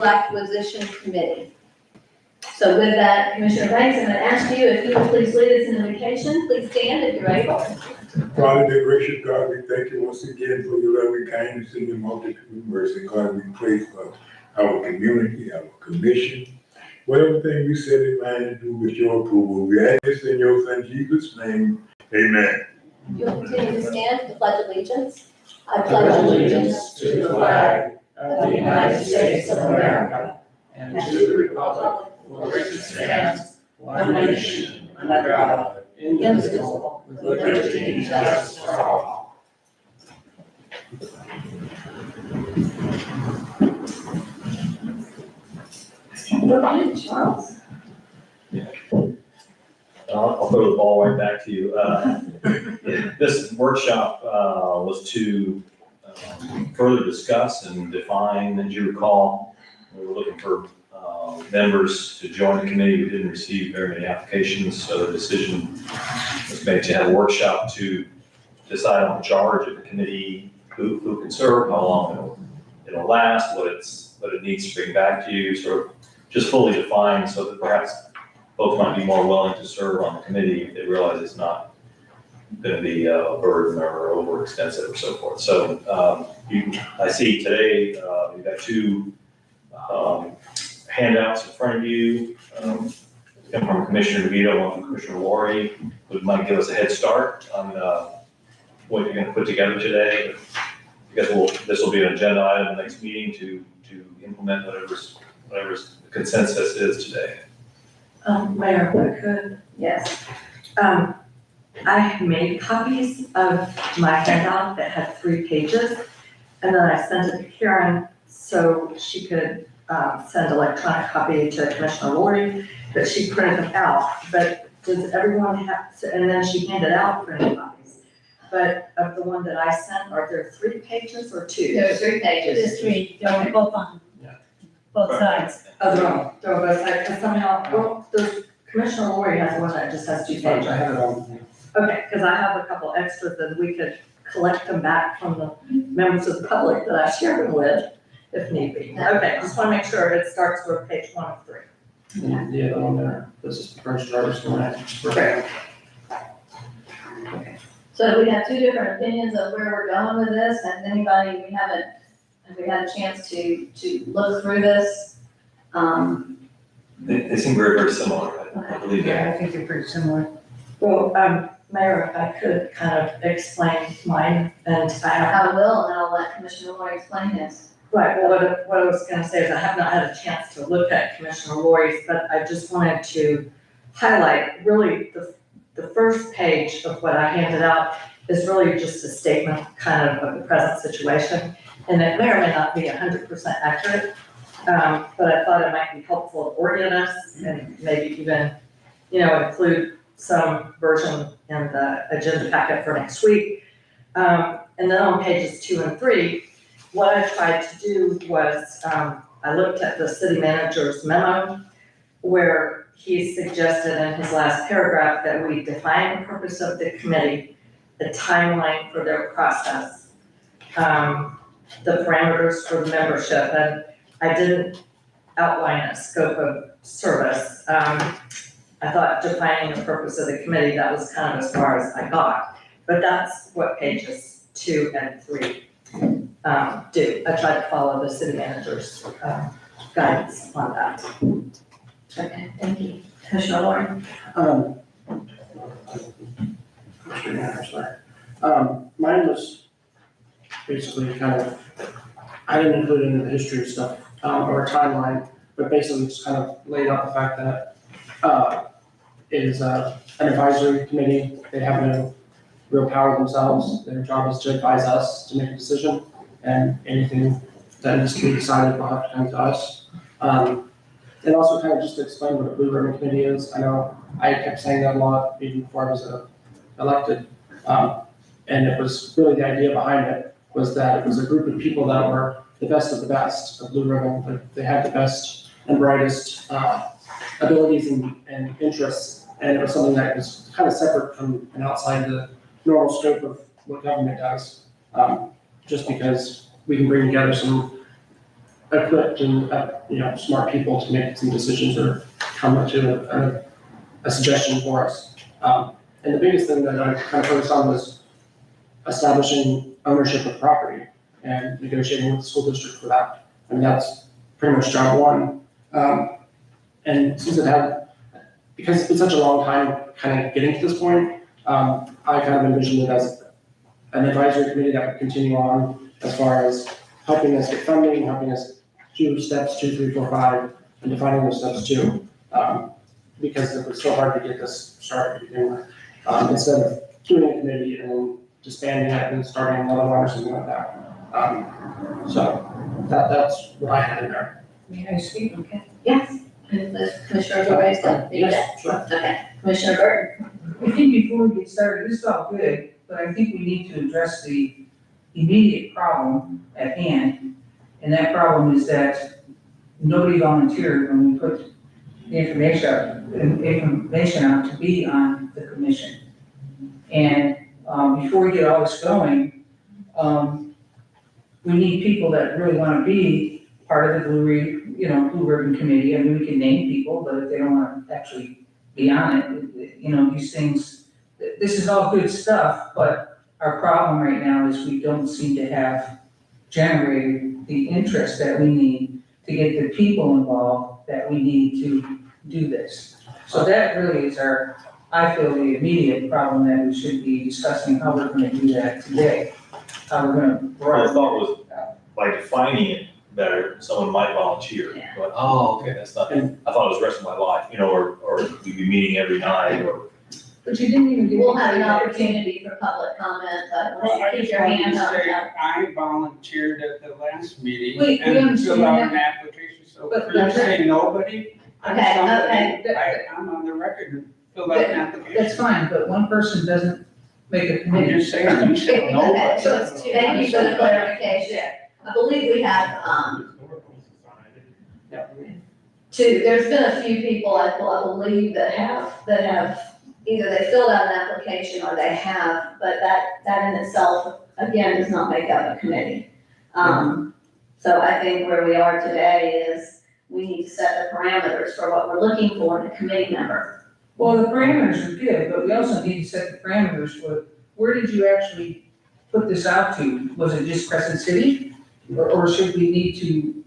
Acquisition Committee. So with that, Commissioner Banks, I'm going to ask you if you would please lead us in the invocation. Please stand if you're able. Father, dear gracious God, we thank you once again for your loving kindness and your multitude of mercy. God, we pray for our community, our commission, whatever thing we set in mind to do with your approval. We ask this in your son Jesus' name. Amen. You'll continue to stand for the Pledge of Allegiance. I pledge allegiance to the flag of the United States of America and to the republic for which it stands, one nation, under God, indivisible, with liberty and justice for all. Good morning, Charles. I'll throw the ball right back to you. This workshop was to further discuss and define, as you recall, we were looking for members to join the committee. We didn't receive very many applications, so the decision was made to have a workshop to decide on the charge of the committee, who can serve, how long it'll last, what it needs to bring back to you, sort of just fully defined so that perhaps folks might be more willing to serve on the committee if they realize it's not going to be a burden or overextensive or so forth. So I see today we've got two handouts in front of you. One from Commissioner DeVito, one from Commissioner Laurie, who might give us a head start on what you're going to put together today. Because this will be an agenda item in the next meeting to implement whatever's the consensus is today. Mayor, if I could. Yes. I have made copies of my handout that had 3 pages, and then I sent it to Karen so she could send electronic copy to Commissioner Laurie, but she printed them out. But does everyone have, and then she handed out printed copies. But of the one that I sent, are there 3 pages or 2? There are 3 pages. There's 3, they're both on both sides. Oh, they're on both sides, because somehow, well, Commissioner Laurie has one that just has 2 pages. I have it on. Okay, because I have a couple extras that we could collect them back from the members of the public that I shared them with, if need be. Okay, just want to make sure it starts with page 1 of 3. And the other one there, this is the first starters one. Okay. So we have 2 different opinions of where we're going with this. Has anybody, have we had a chance to look through this? They seem very, very similar, I believe. Yeah, I think they're pretty similar. Well, Mayor, if I could kind of explain mine, and I will, and I'll let Commissioner Laurie explain this. right, well, what I was gonna say is I have not had a chance to look at Commissioner Laurie's, but I just wanted to highlight really the first page of what I handed out is really just a statement kind of the present situation. And it may or may not be 100% accurate, but I thought it might be helpful to orient us and maybe even, include some version in the agenda packet for next week. And then on pages 2 and 3, what I tried to do was, I looked at the city manager's memo where he suggested in his last paragraph that we define the purpose of the committee, the timeline for their process, the parameters for the membership, and I didn't outline a scope of service. I thought defining the purpose of the committee, that was kind of as far as I got, but that's what pages 2 and 3 do. I tried to follow the city manager's guidance on that. Okay, thank you. Commissioner Laurie? Mine was basically kind of, I didn't include any of the history stuff, or timeline, but basically just kind of laid out the fact that, it is an advisory committee. They have no real power themselves. Their job is to advise us to make a decision, and anything that needs to be decided will have to come to us. And also kind of just to explain what a Blue Ribbon Committee is. I know I kept saying that a lot even before I was elected. And it was really the idea behind it was that it was a group of people that were the best of the best of Blue Ribbon. They had the best and brightest abilities and interests. And it was something that was kind of separate from and outside the normal scope of what government does. Just because we can bring together some equipped and, smart people to make some decisions or come to a suggestion for us. And the biggest thing that I kind of focused on was establishing ownership of property and negotiating with the school district for that. And that's pretty much job one. And since because it's been such a long time kind of getting to this point, I kind of envisioned it as an advisory committee that would continue on as far as helping us get funding, helping us do steps 2, 3, 4, 5, and defining those steps too. Because it was so hard to get this started to begin with. Instead of doing a committee and then disbanding it and starting another one or something like that. So that's what I had in there. May I speak? Okay, yes, Commissioner Roy's done. Yes, sure. Okay, Commissioner Burton. I think before we get started, this is all good, but I think we need to address the immediate problem at hand. And that problem is that nobody volunteered when we put the information out to be on the commission. And before we get all this going, we need people that really want to be part of the Blue Ribbon Committee. I mean, we can name people, but if they don't want to actually be on it, these things, this is all good stuff, but our problem right now is we don't seem to have generated the interest that we need to get the people involved that we need to do this. So that really is I feel, the immediate problem that we should be discussing how we're gonna do that today. How we're gonna My grow. thought was by defining it better, someone might volunteer. Yeah. But, okay, that's not, I thought it was the rest of my life, or we'd be meeting every night, or. But you didn't even give. We'll have an opportunity for public comment, but Well, I keep just your wanted hand to up. say, I volunteered at the last meeting We and understand filled out that. an application, so But for you to that's- say nobody, I'm Okay, somebody, I'm on the record and filled out an application. That's fine, but one person doesn't make a I'm committee. just saying, you said Okay, nobody. so thank you for the clarification. I believe we have, there's been a few people, I believe, that have, either they filled out an application or they have, but that in itself, again, does not make up a committee. So I think where we are today is we need to set the parameters for what we're looking for in a committee member. Well, the parameters are good, but we also need to set the parameters for, where did you actually put this out to? Was it just Crescent City? Or should we need to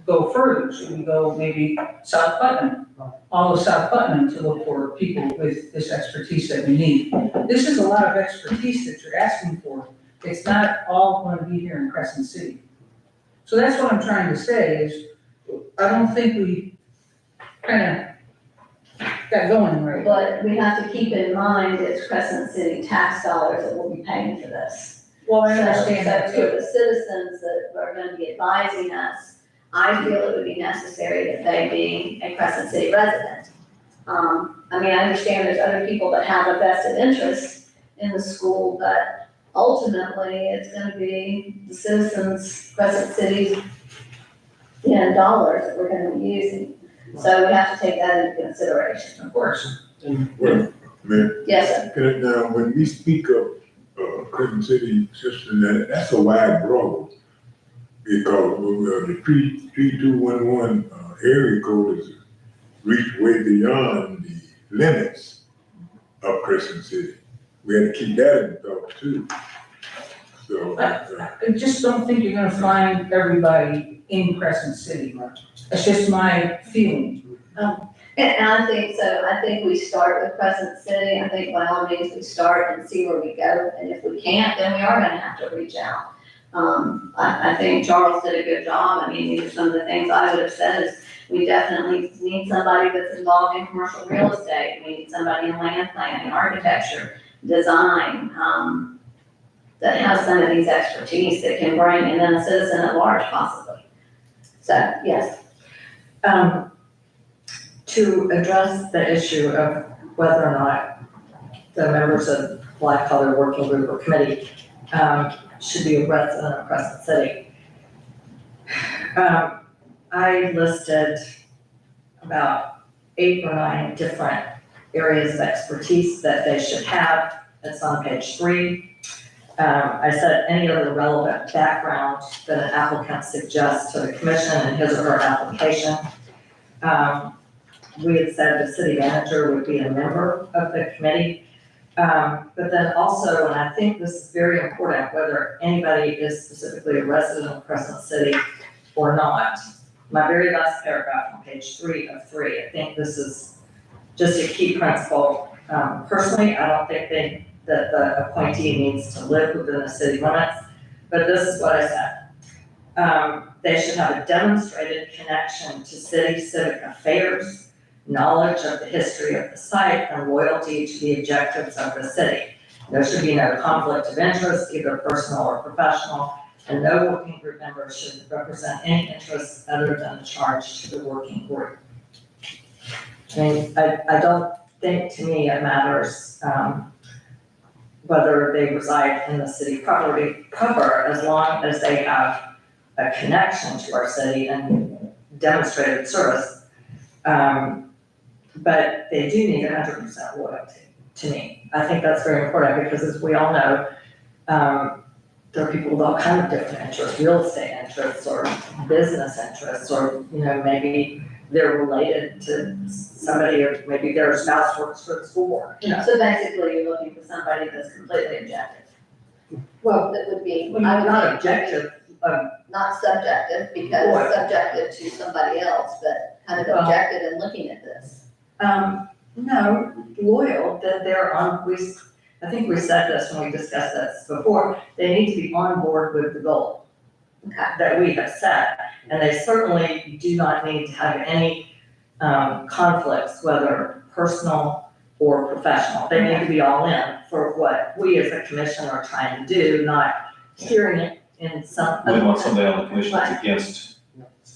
go further? Should we go maybe South Putnam? All of South Putnam to look for people with this expertise that we need. This is a lot of expertise that you're asking for. It's not all going to be here in Crescent City. So that's what I'm trying to say is, I don't think we kind of got going right. But we have to keep in mind it's Crescent City tax dollars that will be paying for this. Well, I understand that So too. for the citizens that are gonna be advising us, I feel it would be necessary that they be a Crescent City resident. I mean, I understand there's other people that have a vested interest in the school, but ultimately, it's gonna be the citizens, Crescent City's, dollars that we're gonna be using. So we have to take that into consideration. Of course. Well, man, Yes, sir. now, when we speak of, Crescent City system, that's a wide road. Because, the 3211, area code is reached way beyond the limits of Crescent City. We had to keep that in thought too. So, I just don't think you're gonna find everybody in Crescent City. That's just my feeling. And I think so. I think we start with Crescent City. I think by all means we start and see where we go. And if we can't, then we are gonna have to reach out. I think Charles did a good job. I mean, these are some of the things I would have said is we definitely need somebody that's involved in commercial real estate. We need somebody in land planning, architecture, design, that has some of these expertise that can bring, and then a citizen at large possibly. So, yes. To address the issue of whether or not the members of Black Color Working Group or Committee should be a resident of Crescent City. I listed about 8 or 9 different areas of expertise that they should have. It's on page 3. I said any other relevant background that an applicant suggests to the commission in his or her application. We had said the city manager would be a member of the committee. But then also, and I think this is very important, whether anybody is specifically a resident of Crescent City or not. My very last paragraph on page 3 of 3, I think this is just a key principle. Personally, I don't think that the appointee needs to live within the city limits, but this is what I said. They should have a demonstrated connection to city civic affairs, knowledge of the history of the site, and loyalty to the objectives of the city. There should be no conflict of interest, either personal or professional, and no working group member should represent any interests other than the charge to the working group. I mean, I don't think, to me, it matters, whether they reside in the city property cover, as long as they have a connection to our city and demonstrated service. But they do need 100% loyalty to me. I think that's very important because, as we all know, there are people with all kinds of different interests, real estate interests or business interests, or, you know, maybe they're related to somebody, or maybe their spouse works for the school board, you know. So basically, you're looking for somebody that's completely objective. Well, that would be, Well, I would not think, objective, not subjective, because What? subjective to somebody else, but kind of Well- objective in looking at this. no, loyal, that they're on, I think we said this when we discussed this before, they need to be on board with the goal Okay. that we have set. And they certainly do not need to have any conflicts, whether personal or professional. They need to be all in for what we as a commission are trying to do, not steering it in some. We want somebody on the commission that's against.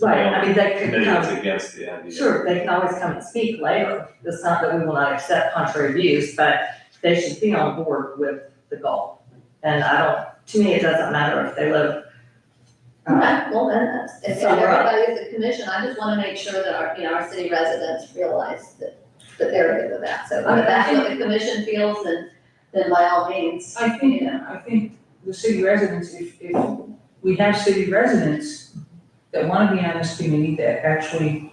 Right, I mean, they could Committee that's come, against the idea. sure, they can always come and speak later. It's not that we will not accept contrary views, but they should be on board with the goal. And to me, it doesn't matter if they live. Okay, well, then, that's, if So we're up. everybody is a commission, I just wanna make sure that our, our city residents realize that they're good with that. So if that's what the commission feels, then by all means. I think the city residents, if we have city residents that wanna be on this committee that actually,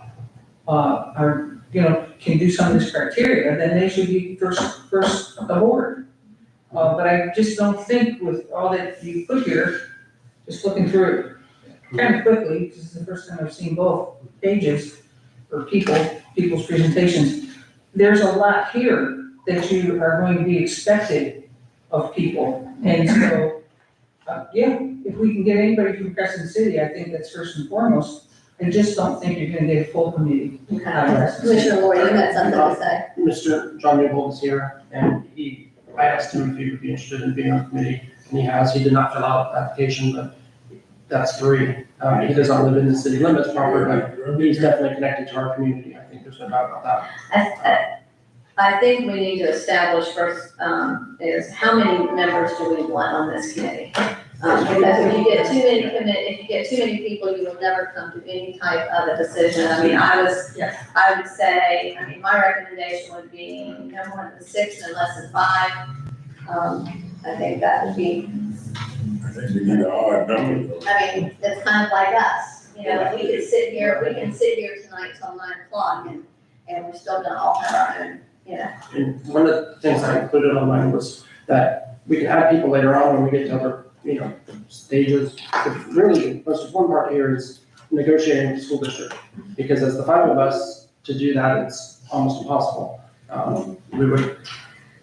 are, can do some of this criteria, then they should be first aboard. But I just don't think with all that you put here, just looking through it kind of quickly, this is the first time I've seen both pages for people's presentations. There's a lot here that you are going to be expected of people. And so, if we can get anybody from Crescent City, I think that's first and foremost. I just don't think you're gonna get a full committee. Okay. Commissioner Lori, you had something to say? Mr. John Newbold is here, and I asked him if he would be interested in being on the committee, and he has. He did not fill out the application, but that's 3. He does not live in the city limits proper, but he's definitely connected to our community. I think there's no doubt about that. I think we need to establish first, is how many members do we want on this committee? Because if you get too many people, you will never come to any type of a decision. I mean, I would say, my recommendation would be no more than 6 and less than 5. I think that would be, I think we need an odd number though. I mean, it's kind of like us, we can sit here tonight till 9 o'clock and we're still gonna all have our own, And one of the things I included on mine was that we can add people later on when we get to other, stages. But really, the most important part here is negotiating with the school district, because as the 5 of us, to do that, it's almost impossible. We would,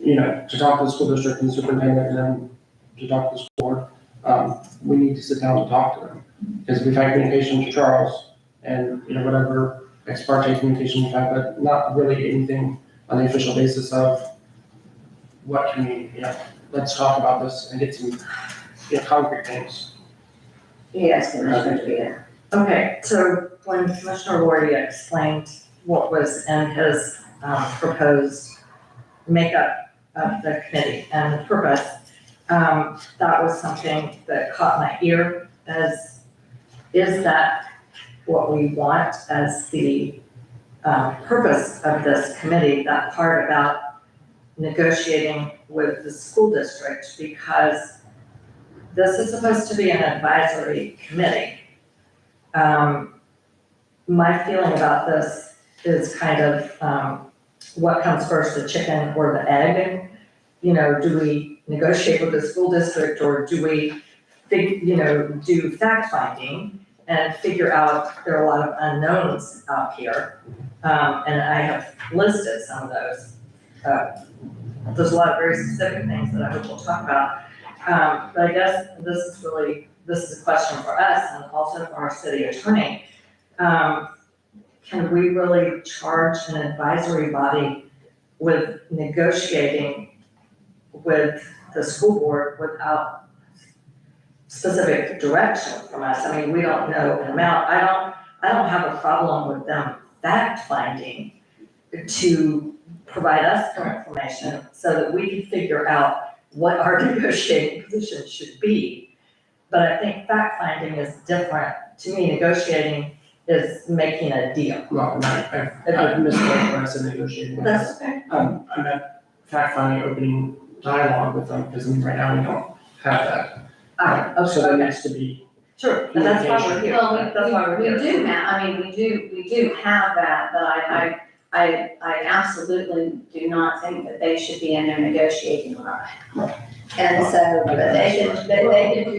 to talk to the school district and the superintendent, and then to talk to the school board, we need to sit down and talk to them. Because we've had communication to Charles, and, whatever ex parte communication we've had, but not really anything on the official basis of what can we, let's talk about this and get some, concrete things. yes, Commissioner Peter. Okay, so when Commissioner Lori explained what was in his proposed makeup of the committee and the purpose, that was something that caught my ear is that what we want as the purpose of this committee, that part about negotiating with the school district, because this is supposed to be an advisory committee. My feeling about this is kind of, what comes first, the chicken or the egg? You know, do we negotiate with the school district, or do we do fact finding and figure out there are a lot of unknowns out here? And I have listed some of those. There's a lot of very specific things that I hope we'll talk about. But I guess this is a question for us and also for our city attorney. Can we really charge an advisory body with negotiating with the school board without specific direction from us? I mean, we don't know an amount. I don't have a problem with them fact finding to provide us more information so that we can figure out what our negotiating position should be. But I think fact finding is different. To me, negotiating is making a deal. Well, I misspoke when I said negotiating. That's okay. I meant fact finding, opening dialogue with them, because right now we don't have that. So there Okay, needs to be, sure, and that's why we're here. Well, That's why we're here. we do have, I mean, we do have that, but I absolutely do not think that they should be in there negotiating on our behalf. And so, but they can do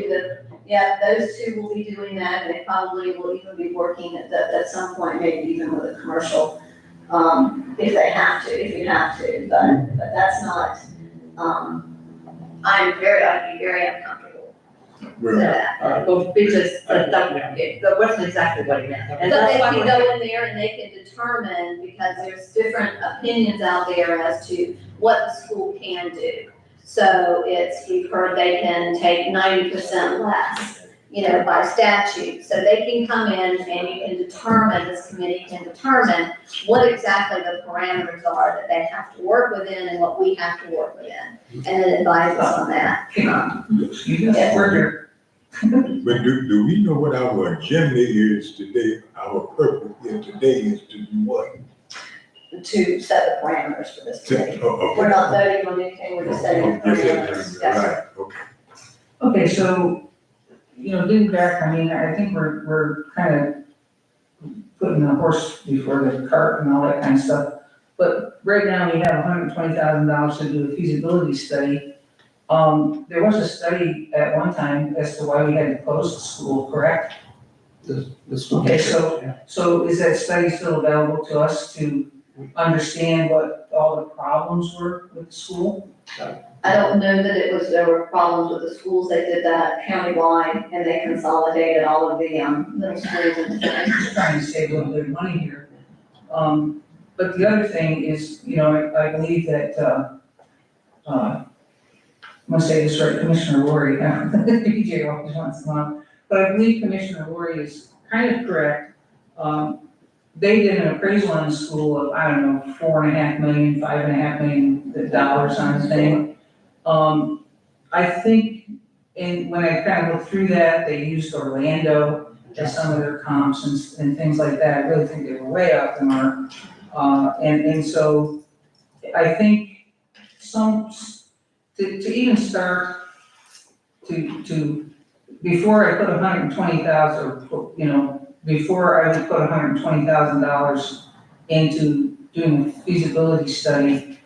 those two will be doing that, and they probably will even be working at some point, maybe even with a commercial, if you have to, but that's not, I'd be very uncomfortable with that. Well, because that wasn't exactly what he meant. And But that's they why can we're go here. in there and they can determine, because there's different opinions out there as to what the school can do. So we've heard they can take 90% less, by statute. So they can come in and you can determine, this committee can determine what exactly the parameters are that they have to work within and what we have to work within. And then advise us on that. You just work here. But do we know what our agenda is today? Our purpose here today is to do what? To set the parameters for this committee. Okay. We're not voting on anything, we're just setting the Yes, parameters. Yes, sir. right, okay. Okay, so, getting back, I mean, I think we're kind of putting the horse before the cart and all that kind of stuff. But right now, we have $120,000 to do a feasibility study. There was a study at one time as to why we had to close the school, correct? the school Okay, district, yeah. So is that study still available to us to understand what all the problems were with the school? I don't know that there were problems with the schools, they did that countywide, and they consolidated all of the, middle schools into I'm just trying to save a little bit of money here. But the other thing is, I believe that, I'm gonna say this right, Commissioner Lori, BJ always wants to know, but I believe Commissioner Lori is kind of correct. They did an appraisal on the school of, I don't know, $4.5 million, $5.5 million on the thing. I think, when I kind of looked through that, they used Orlando as some of their comps and things like that. I really think they were way off the mark. And so I think to even start to, before I put 120,000, or, before I would put $120,000 into doing a feasibility study,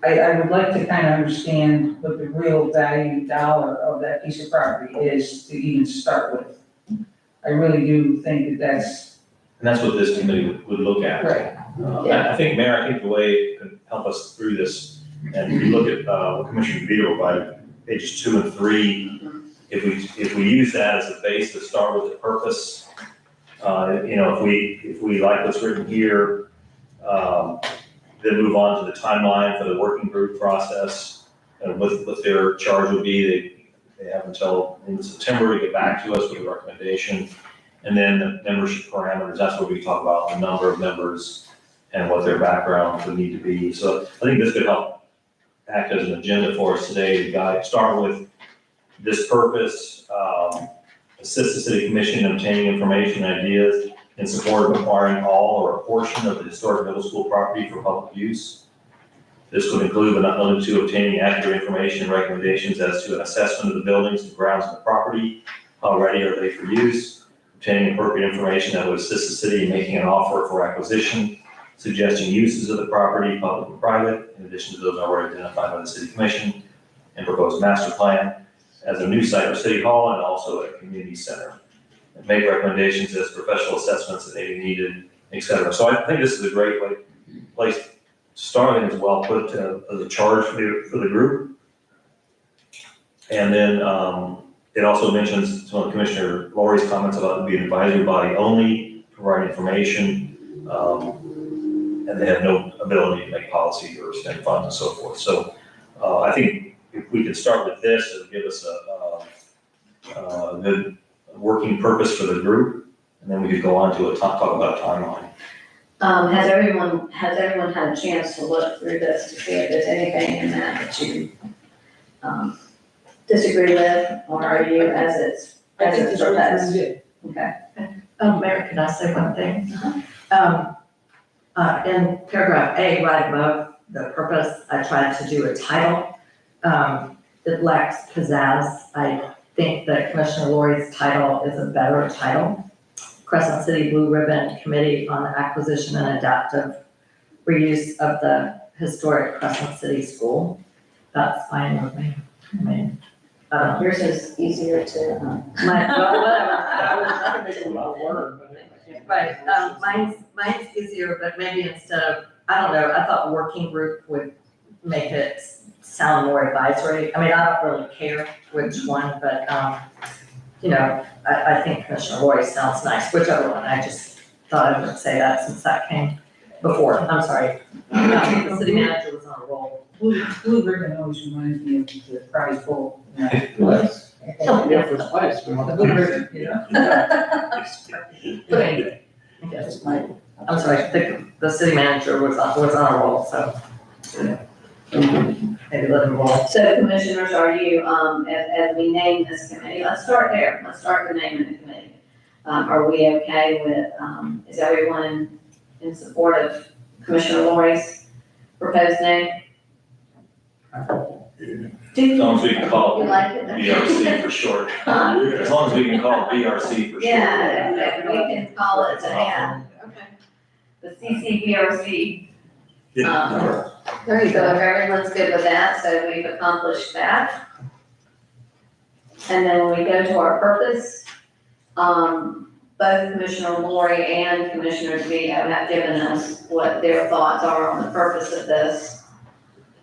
I would like to kind of understand what the real value dollar of that piece of property is to even start with. I really do think that's. And that's what this committee would look at. Right. I think, Mayor, I think the way it could help us through this, and if you look at what Commissioner Vito provided, pages 2 and 3, if we use that as a base to start with the purpose, if we like what's written here, then move on to the timeline for the working group process, and what their charge would be. They have until in September to get back to us with a recommendation. And then the membership parameters, that's where we talk about the number of members and what their background would need to be. So I think this could help act as an agenda for us today to start with this purpose, assist the city commission in obtaining information and ideas in support of acquiring all or a portion of the historic middle school property for public use. This would include but not limited to obtaining accurate information and recommendations as to an assessment of the buildings and grounds of the property. How ready are they for use? Obtaining appropriate information that would assist the city in making an offer for acquisition, suggesting uses of the property, public and private, in addition to those already identified by the city commission, and proposed master plan as a new site for city hall and also a community center. And make recommendations as professional assessments that may be needed, et cetera. So I think this is a great place to start. I think it's well put as a charge for the group. And then it also mentions some of Commissioner Lori's comments about it being an advisory body only, provide information, and they have no ability to make policy or spend funds and so forth. So I think if we could start with this, it would give us a good working purpose for the group, and then we could go on to talk about a timeline. Has everyone had a chance to look through this to see if there's anything in that you, disagree with, or are you as it's proposed? Okay. Mayor, can I say one thing? In paragraph A, right above the purpose, I tried to do a title. It lacks pizzazz. I think that Commissioner Lori's title is a better title. Crescent City Blue Ribbon Committee on the Acquisition and Adaptive Reuse of the Historic Crescent City School. That's fine with me. I mean, Yours is easier to, well, whatever. I can make it a word, but I can't. Right, mine's easier, but maybe instead of, I don't know, I thought working group would make it sound more advisory. I mean, I don't really care which one, but, you know, I think Commissioner Roy sounds nice, whichever one. I just thought I would say that since that came before. I'm sorry. The city manager was on a roll. Blue ribbon always reminds me of the prize bowl. Yeah, first place. We want The blue ribbon, you know? But anyway, yes, I'm sorry, the city manager was on a roll, so. Maybe let him roll. so commissioners, are you, as we name this committee, let's start there, let's start with naming the committee. Are we okay with, is everyone in support of Commissioner Lori's proposed name? As long as we can call You it like it? BRC for short. As long as we can call it BRC for short. Yeah, if we can call it, yeah, okay. The CCBRC. There you go, if everyone's good with that, so we've accomplished that. And then when we go to our purpose, both Commissioner Lori and Commissioner DeVito have given us what their thoughts are on the purpose of this.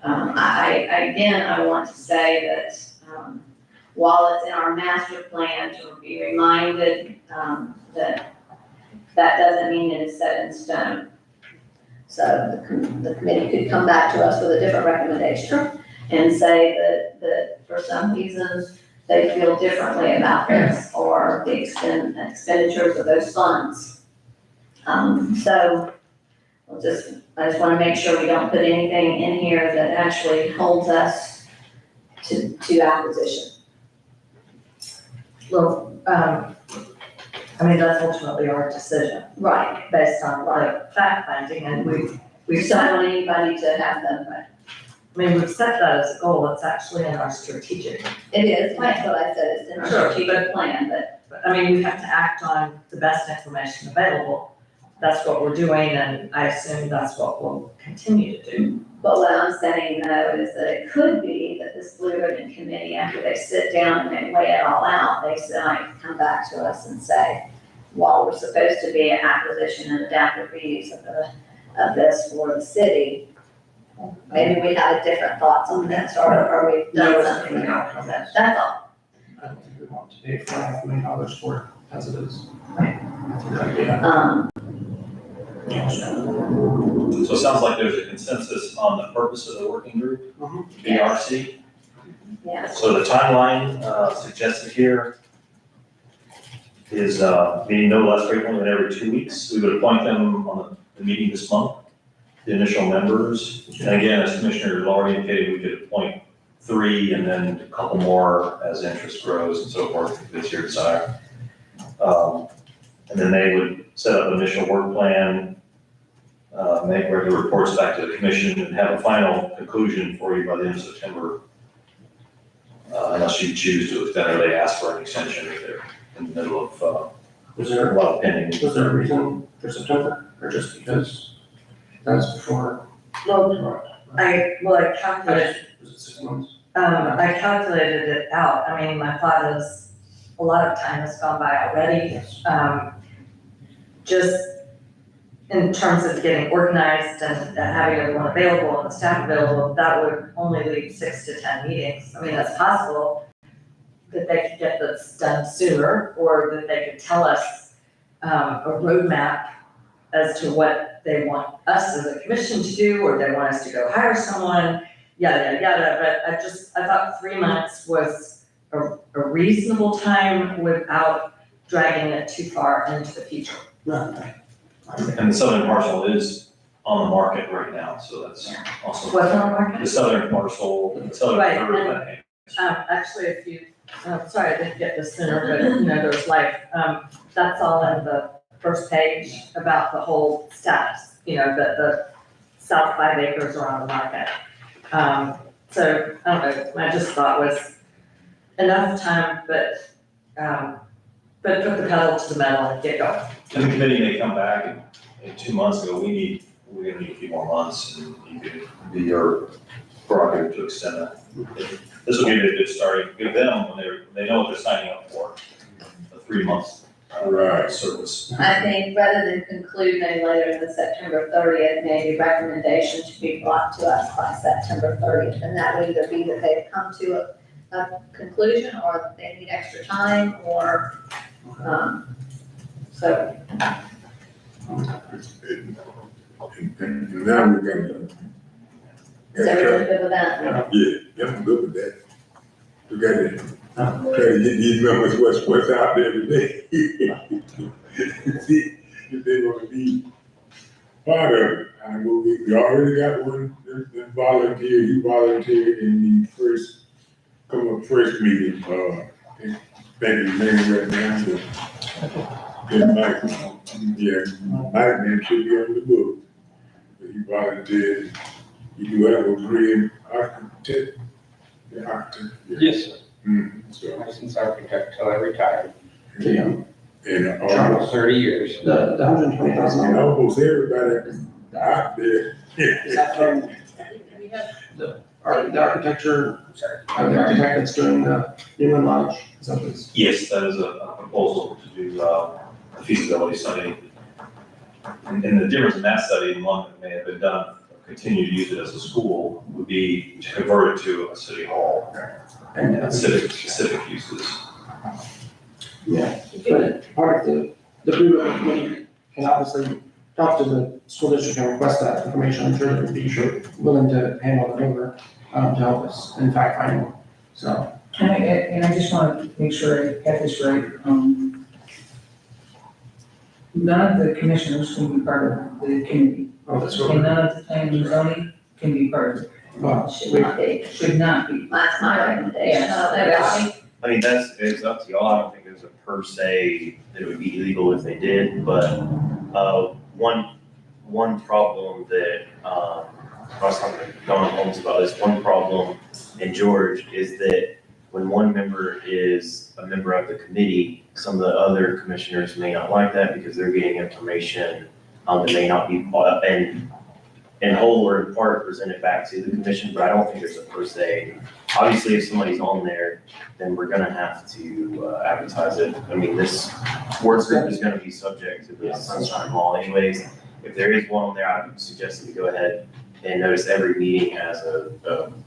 I want to say that, while it's in our master plan, to be reminded, that doesn't mean it is set in stone. So the committee could come back to us with a different recommendation and say that for some reason, they feel differently about this or the expenditures of those funds. So I just want to make sure we don't put anything in here that actually holds us to acquisition. Well, I mean, that's ultimately our decision Right. based on the fact finding, and we've We don't want anybody to have them, but I mean, we've set that as a goal. It's actually in our strategic. it is, that's what I said, it's in our Sure, strategic plan, but But I mean, we have to act on the best information available. That's what we're doing, and I assume that's what we'll continue to do. But what I'm saying though is that it could be that this Blue Ribbon Committee, after they sit down and they weigh it all out, they might come back to us and say, while we're supposed to be an acquisition and adaptive reuse of this for the city, maybe we have different thoughts on this, or we've done something else. That's all. I don't think we want to pay $4.5 million for it as it is. Right. Yeah. So it sounds like there's a consensus on the purpose of the working group, BRC. Yeah. So the timeline suggested here is meeting no less frequently than every 2 weeks. We would appoint them on the meeting this month, the initial members. And again, as Commissioner Lori indicated, we could appoint 3 and then a couple more as interest grows and so forth, if it's your desire. And then they would set up an initial work plan make regular reports back to the commission and have a final conclusion for you by the end of September. Unless you choose to extend or they ask for an extension if they're in the middle of, Was a there, lot of pending. was there a reason for September, or just because that's before? Well, I calculated, Was it 6 months? I calculated it out. I mean, my thought is, a lot of time has gone by already. Yes. Just in terms of getting organized and having everyone available and the staff available, that would only leave 6 to 10 meetings. I mean, that's possible that they could get this done sooner, or that they could tell us a roadmap as to what they want us as a commission to do, or they want us to go hire someone, yada, yada, yada. But I thought 3 months was a reasonable time without dragging it too far into the future. No, And the southern parcel is on the market right now, so that's also. What's on the market? The southern parcel, the southern Right, third of and- that acre. Actually, if you, sorry, I didn't get this sooner, but there's life. That's all in the first page about the whole status, that the south 5 acres are on the market. So, I don't know, I just thought was enough time, but put the pedal to the metal and get going. And the committee may come back in 2 months and go, we're gonna need a few more months, and you could be your prerogative to extend that. This will give you a good start, give them, when they know what they're signing up for, a 3 months. Right. Service. I think rather than conclude no later than September 30th, maybe recommendation should be brought to us by September 30th. And that would either be that they've come to a conclusion, or that they need extra time, or, so. And now we're gonna. Is everyone good with that? Yeah, I'm good with that. We gotta try to get these numbers, what's out there today. See, if they gonna be part of it. I mean, we already got one that volunteered, he volunteered in the first meeting, thank you, name right now, Mike name should be on the book. But he volunteered, he do have a brilliant architect, yeah. Yes, sir. So, Licensed architect till I retired. The, and Almost 30 years. the $120,000. and almost everybody out there. Is that from the architecture, the architect that's doing the Newman Lodge? Is that what it's? Yes, that is a proposal to do a feasibility study. And the difference in that study, and one that may have been done, continue to use it as a school, would be to convert it to a city hall and civic uses. Yeah, but part of the blue ribbon committee can obviously talk to the school district and request that information. I'm sure they'd be willing to handle it over, to help us in fact finding. So, And I just want to make sure I get this right. None of the commissioners can be part of the committee, oh, that's what and none of the planning and zoning can be part of it. well, Should not be. Should not be. That's my recommendation. Yes. Everybody? I mean, it's up to y'all. I don't think there's a per se that it would be illegal if they did, but, one problem that, I was talking to Don Holmes about this, one problem in George is that when one member is a member of the committee, some of the other commissioners may not like that because they're getting information, that may not be, in whole or in part presented back to the commission, but I don't think there's a per se. Obviously, if somebody's on there, then we're gonna have to advertise it. I mean, this work group is gonna be subject to the sunshine law anyways. If there is one on there, I would suggest that we go ahead and notice every meeting as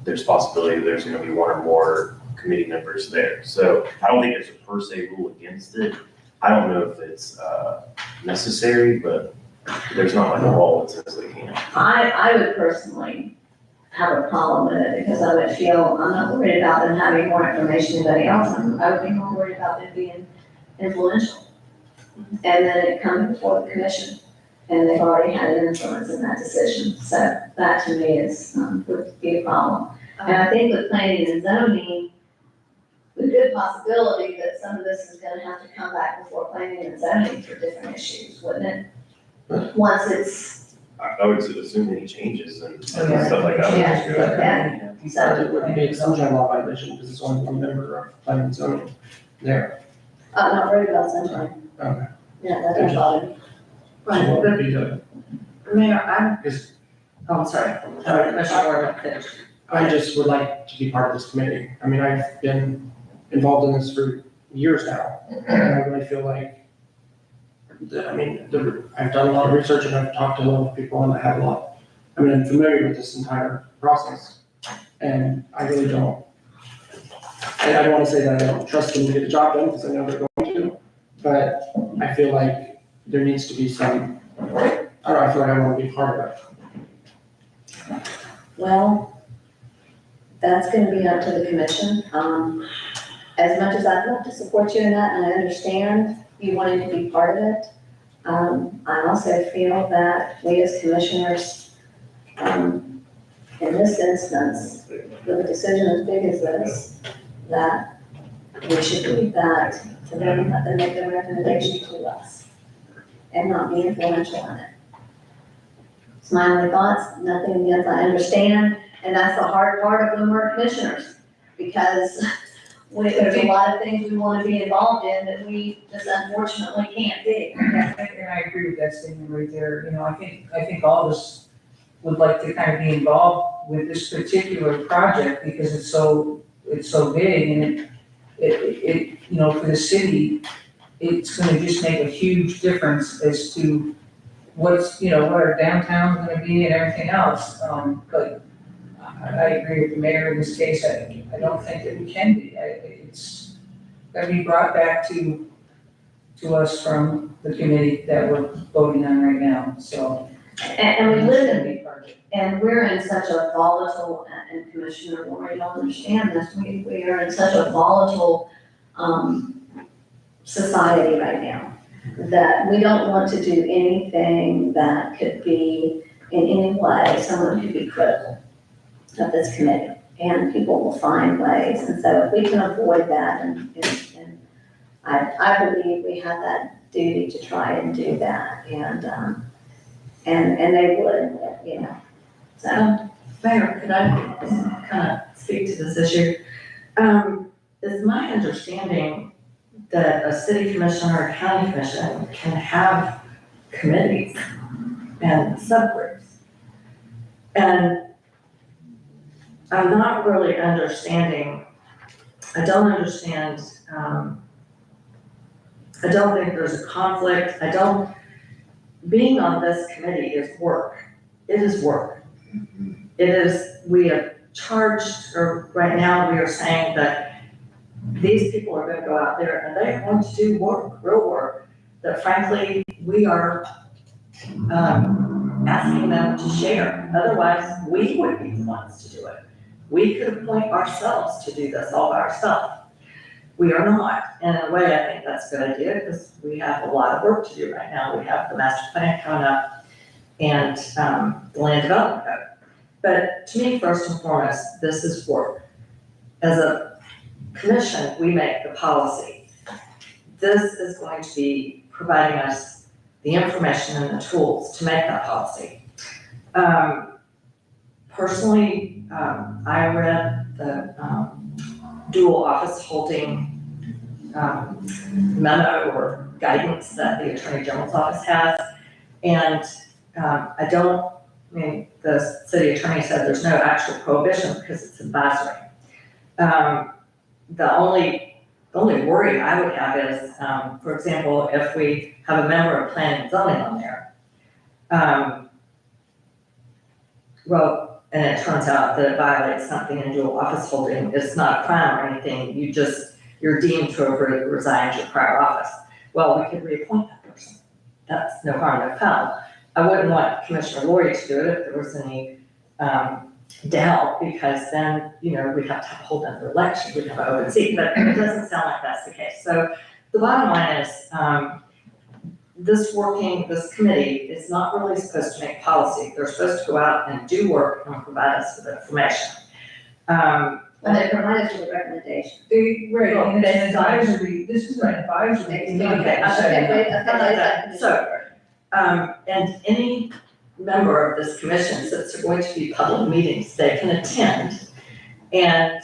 there's possibility that there's gonna be one or more committee members there. So I don't think there's a per se rule against it. I don't know if it's necessary, but there's not like a law that says they can't. I would personally have a problem with it, because I would feel, I'm not worried about them having more information than anybody else. I would be more worried about them being influential. And then it comes before the commission, and they've already had an influence in that decision. So that to me is, would be a problem. And I think with planning and zoning, the good possibility that some of this is gonna have to come back before planning and zoning for different issues, wouldn't it? Once it's I would assume any changes and Oh, yeah. stuff like that. Yeah. It would be a sunshine law violation because it's only one member of planning and zoning there. I'm not worried about sunshine. Okay. Yeah, that doesn't bother me. So what would be the, Mayor, I'm, is, oh, I'm sorry, Commissioner Ward, finish. I just would like to be part of this committee. I mean, I've been involved in this for years now, and I really feel like, I've done a lot of research and I've talked to a lot of people and I have I'm familiar with this entire process. And I really don't, I don't wanna say that I don't trust them to get the job done, because I know they're going to, but I feel like there needs to be some, I don't know, I feel like I wanna be part of it. Well, that's gonna be up to the commission. As much as I'd love to support you in that, and I understand you wanting to be part of it, I also feel that we as commissioners, in this instance, with a decision as big as this, that we should leave that to them, and let them make their recommendation to us, and not be influential on it. It's my only thoughts, nothing against, I understand, and that's the hard part of when we're commissioners, because there's a lot of things we want to be involved in that we just unfortunately can't do. And I agree with that statement right there, I think all of us would like to kind of be involved with this particular project because it's so big and it for the city, it's gonna just make a huge difference as to what our downtown's gonna be and everything else, but I agree with the mayor in this case, I don't think that we can be, it's gotta be brought back to us from the committee that we're voting on right now, so. And we live in, Be part of it. and we're in such a volatile, and Commissioner Lori don't understand this, we are in such a volatile, society right now, that we don't want to do anything that could be, in any way, someone could be critical of this committee, and people will find ways, and so if we can avoid that, and I believe we have that duty to try and do that, and they would, so. Mayor, could I kind of speak to this issue? Is my understanding that a city commissioner or county commission can have committees and subgroups? And I'm not really understanding, I don't understand, I don't think there's a conflict, being on this committee is work. It is work. It is, we have charged, or right now we are saying that these people are gonna go out there and they want to do work, real work, that frankly, we are, asking them to share. Otherwise, we would be the ones to do it. We could appoint ourselves to do this all by ourselves. We are not, and in a way, I think that's a good idea, because we have a lot of work to do right now. We have the master plan coming up and, the land development code. But to me, first and foremost, this is work. As a commission, we make the policy. This is going to be providing us the information and the tools to make that policy. Personally, I read the, dual office holding memo or guidance that the Attorney General's office has. And the city attorney said there's no actual prohibition because it's advisory. The only worry I would have is, for example, if we have a member of planning and zoning on there, and it turns out that it violates something in dual office holding, it's not a crime or anything, you're deemed to have resigned your prior office. Well, we could reappoint that person. That's no harm, no foul. I wouldn't want Commissioner Lori to do it if there was any doubt, because then, we'd have to have a whole other election, we'd have an open seat, but it doesn't sound like that's the case. So the bottom line is, this committee is not really supposed to make policy. They're supposed to go out and do work and provide us with information. And they provide us with a recommendation. Right, Well, and it's an based on- advisory, this is an advisory. Okay, wait, So, and member of this commission, since they're going to be public meetings, they can attend and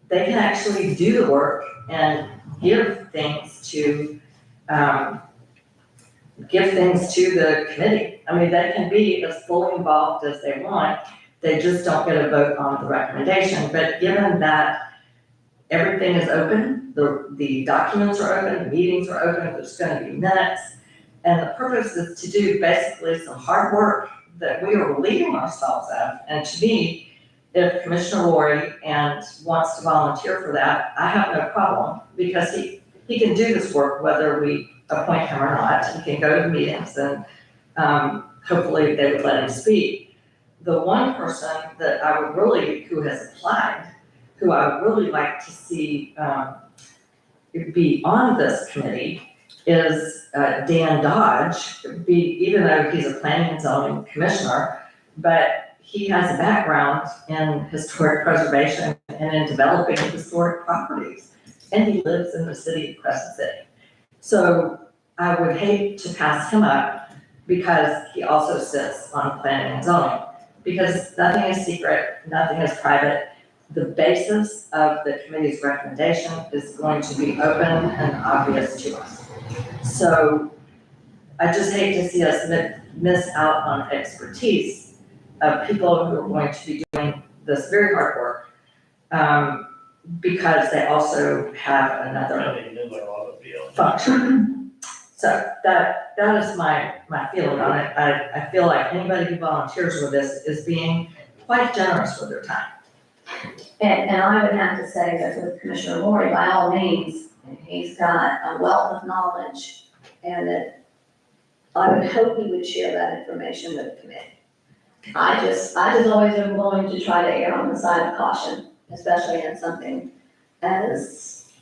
they can actually do the work and give things to, the committee. I mean, they can be as fully involved as they want, they just don't get a vote on the recommendation. But given that everything is open, the documents are open, the meetings are open, there's gonna be minutes, and the purpose is to do basically some hard work that we are relieving ourselves of. And to me, if Commissioner Lori wants to volunteer for that, I have no problem, because he can do this work whether we appoint him or not. He can go to meetings and, hopefully they would let him speak. The one person that I would really, who has applied, who I would really like to see, be on this committee is Dan Dodge, even though he's a planning and zoning commissioner, but he has a background in historic preservation and in developing historic properties, and he lives in the city of Crescent City. So I would hate to pass him up, because he also sits on planning and zoning, because nothing is secret, nothing is private. The basis of the committee's recommendation is going to be open and obvious to us. So I just hate to see us miss out on expertise of people who are going to be doing this very hard work, because they also have another function. So that is my feeling on it. I feel like anybody who volunteers with this is being quite generous with their time. And I would have to say that with Commissioner Lori, by all means, he's got a wealth of knowledge, and that I would hope he would share that information with the committee. I just always am willing to try to err on the side of caution, especially in something as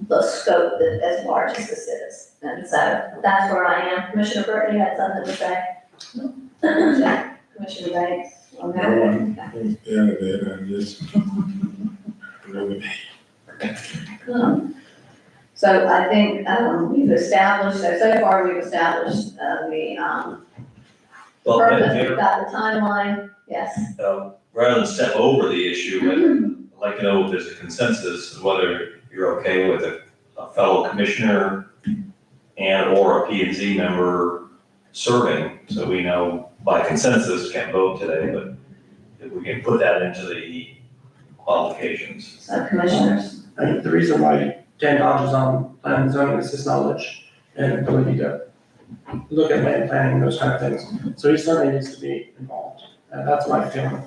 the scope that as large as this is. And so that's where I am. Commissioner Burton, you had something to say? Commissioner Banks? On that one? Yeah, I'm just. So I think, we've established, so far we've established, the, Well, purpose, Madam we've Chair, got the timeline, yes. rather than step over the issue, I'd like to know if there's a consensus, whether you're okay with a fellow commissioner and or a P and Z member serving, so we know by consensus, can't vote today, but if we can put that into the qualifications. So commissioners, I think the reason why Dan Dodge is on planning and zoning is his knowledge and ability to look at land planning and those kind of things. So he certainly needs to be involved. That's my feeling.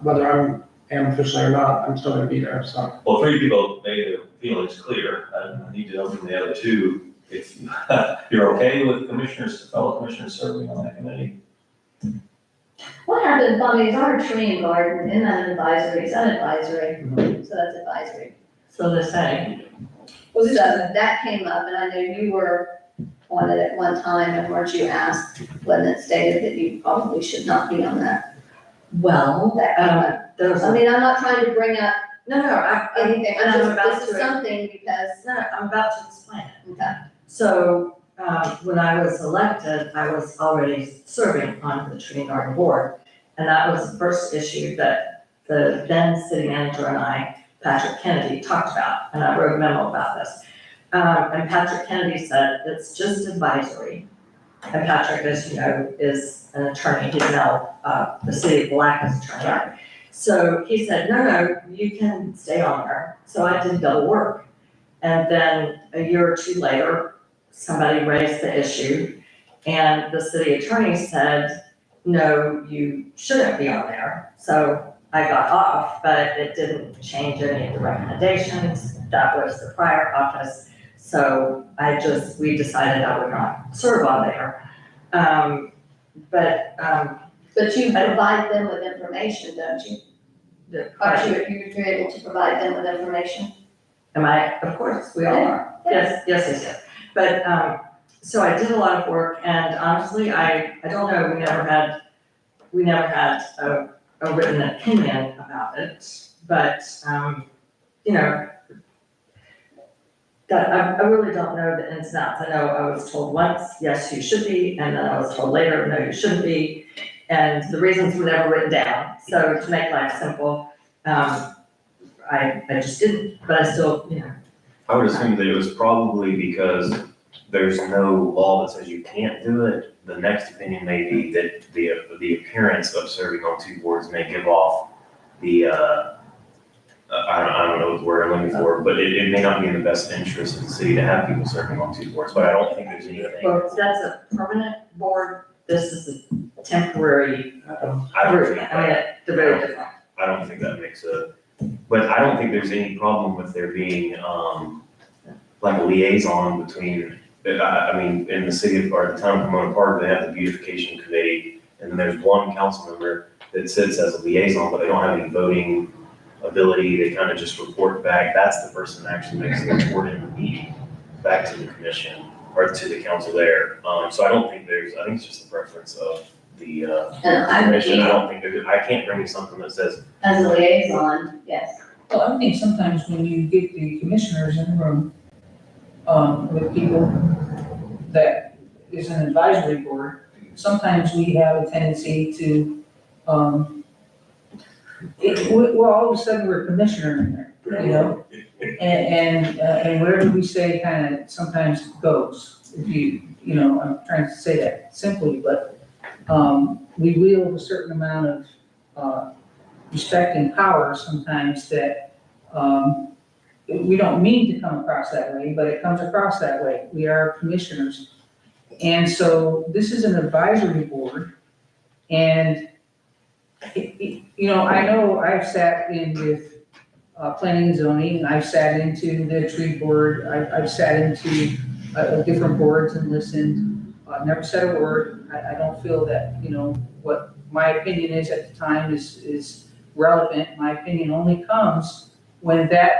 Whether I am officially or not, I'm still gonna be there, so. Well, three people made their feelings clear. I need to know from the other two if you're okay with commissioners, fellow commissioners serving on that committee. what happens, Bobby, is our tree and garden, in that advisory, is that advisory? So that's advisory. So they say, Well, so that came up, and I know you were on it at one time, and weren't you asked, when it stated that you probably should not be on that? well, That came up. there's I mean, I'm not trying to bring up anything, and I'm about this is to, something because, I'm about to explain it. okay. So, when I was elected, I was already serving on the Tree and Garden Board. And that was the first issue that the then city manager and I, Patrick Kennedy, talked about, and I wrote a memo about this. And Patrick Kennedy said, it's just advisory. And Patrick, as you know, is an attorney, he's now, the city of Blacken's attorney. So he said, no, you can stay on there. So I did double work. And then a year or two later, somebody raised the issue, and the city attorney said, no, you shouldn't be on there. So I got off, but it didn't change any of the recommendations. That was the prior office. So we decided I would not serve on there. But you provide them with information, don't you? Aren't you're able to provide them with information? Am I? Of course, we all are. Yes. But, so I did a lot of work, and honestly, I don't know, we never had a written opinion about it, but, you know, that, I really don't know the ins and outs. I know I was told once, yes, you should be, and then I was told later, no, you shouldn't be. And the reasons were never written down. So to make life simple, I just didn't, but I still, you know. I would assume that it was probably because there's no law that says you can't do it. The next opinion may be that the appearance of serving on two boards may give off the, I don't know what the word I'm looking for, but it may not be in the best interest of the city to have people serving on two boards, but I don't think there's anything. Well, that's a permanent board, this is a temporary I don't group. think I mean, they're very different. I don't think that makes but I don't think there's any problem with there being, like a liaison between, I mean, in the city of, or the town of Pomona Park, they have the beautification committee, and then there's one council member that sits as a liaison, but they don't have any voting ability, they kind of just report back, that's the person that actually makes the report in the meeting, back to the commission, or to the council there. So I don't think I think it's just the preference of the, And I would commission, be, I don't think, I can't bring you something that says, as a liaison, yes. Well, I think sometimes when you get the commissioners in the room, with people that is an advisory board, sometimes we have a tendency to, well, all of a sudden we're a commissioner in there, you know? And whatever we say kind of sometimes goes, if you know, I'm trying to say that simply, but, we wield a certain amount of, respect and power sometimes that, we don't mean to come across that way, but it comes across that way. We are commissioners. And so this is an advisory board. And, you know, I know I've sat in with planning and zoning, and I've sat into the tree board, I've sat into different boards and listened. I've never said a word. I don't feel that, you know, what my opinion is at the time is relevant. My opinion only comes when that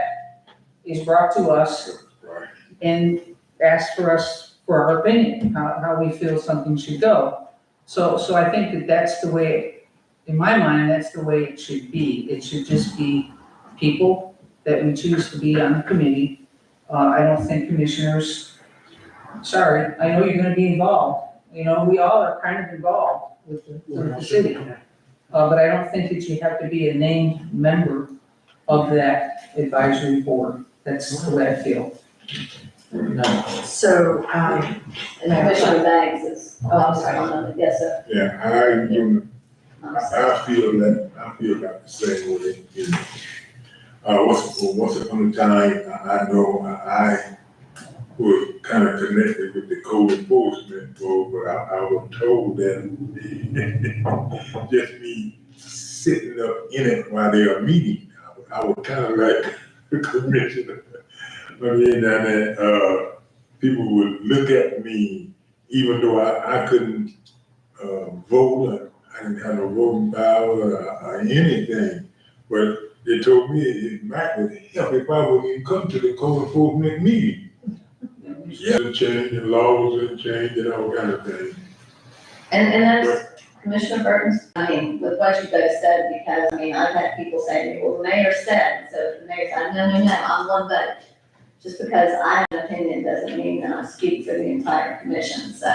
is brought to us and asks for us for our opinion, how we feel something should go. So I think that that's the way, in my mind, that's the way it should be. It should just be people that we choose to be on the committee. I don't think commissioners, sorry, I know you're gonna be involved. You know, we all are kind of involved with the city. But I don't think that you have to be a named member of that advisory board. That's the way I feel. So, And Commissioner Banks is, I'm sorry, yes, sir. Yeah, I feel like the same way, you know. Once upon a time, I know I was kind of connected with the code enforcement board, but I was told that just me sitting up in it while they are meeting, I was kind of like the commissioner. I mean, and people would look at me, even though I couldn't vote, I didn't have no voting power or anything, but they told me it might would help if I wouldn't come to the code enforcement meeting. Yeah, change the laws and change and all kind of things. And that's Commissioner Burton's, I mean, with what you both said, because, I mean, I've had people say to me, well, the mayor said, so the mayor said, no, I'm one vote. Just because I have an opinion doesn't mean that I speak for the entire commission, so